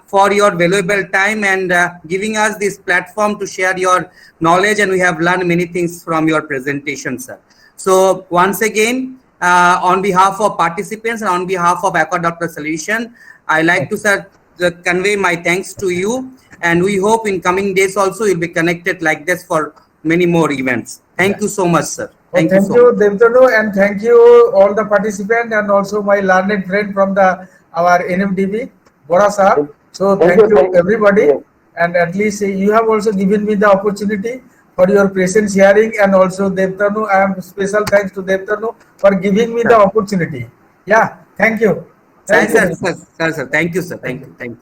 for your valuable time and giving us this platform to share your knowledge, and we have learned many things from your presentation, sir. So once again, on behalf of participants and on behalf of Aquadoctor Solution, I like to, sir, convey my thanks to you, and we hope in coming days also you'll be connected like this for many more events. Thank you so much, sir. Thank you, Devtanu, and thank you all the participants, and also my learned friend from the our NMDB, Bora sir. So thank you everybody, and at least you have also given me the opportunity for your presence hearing, and also Devtanu, I am special thanks to Devtanu for giving me the opportunity. Yeah, thank you. Thank you, sir. Thank you, sir. Thank you.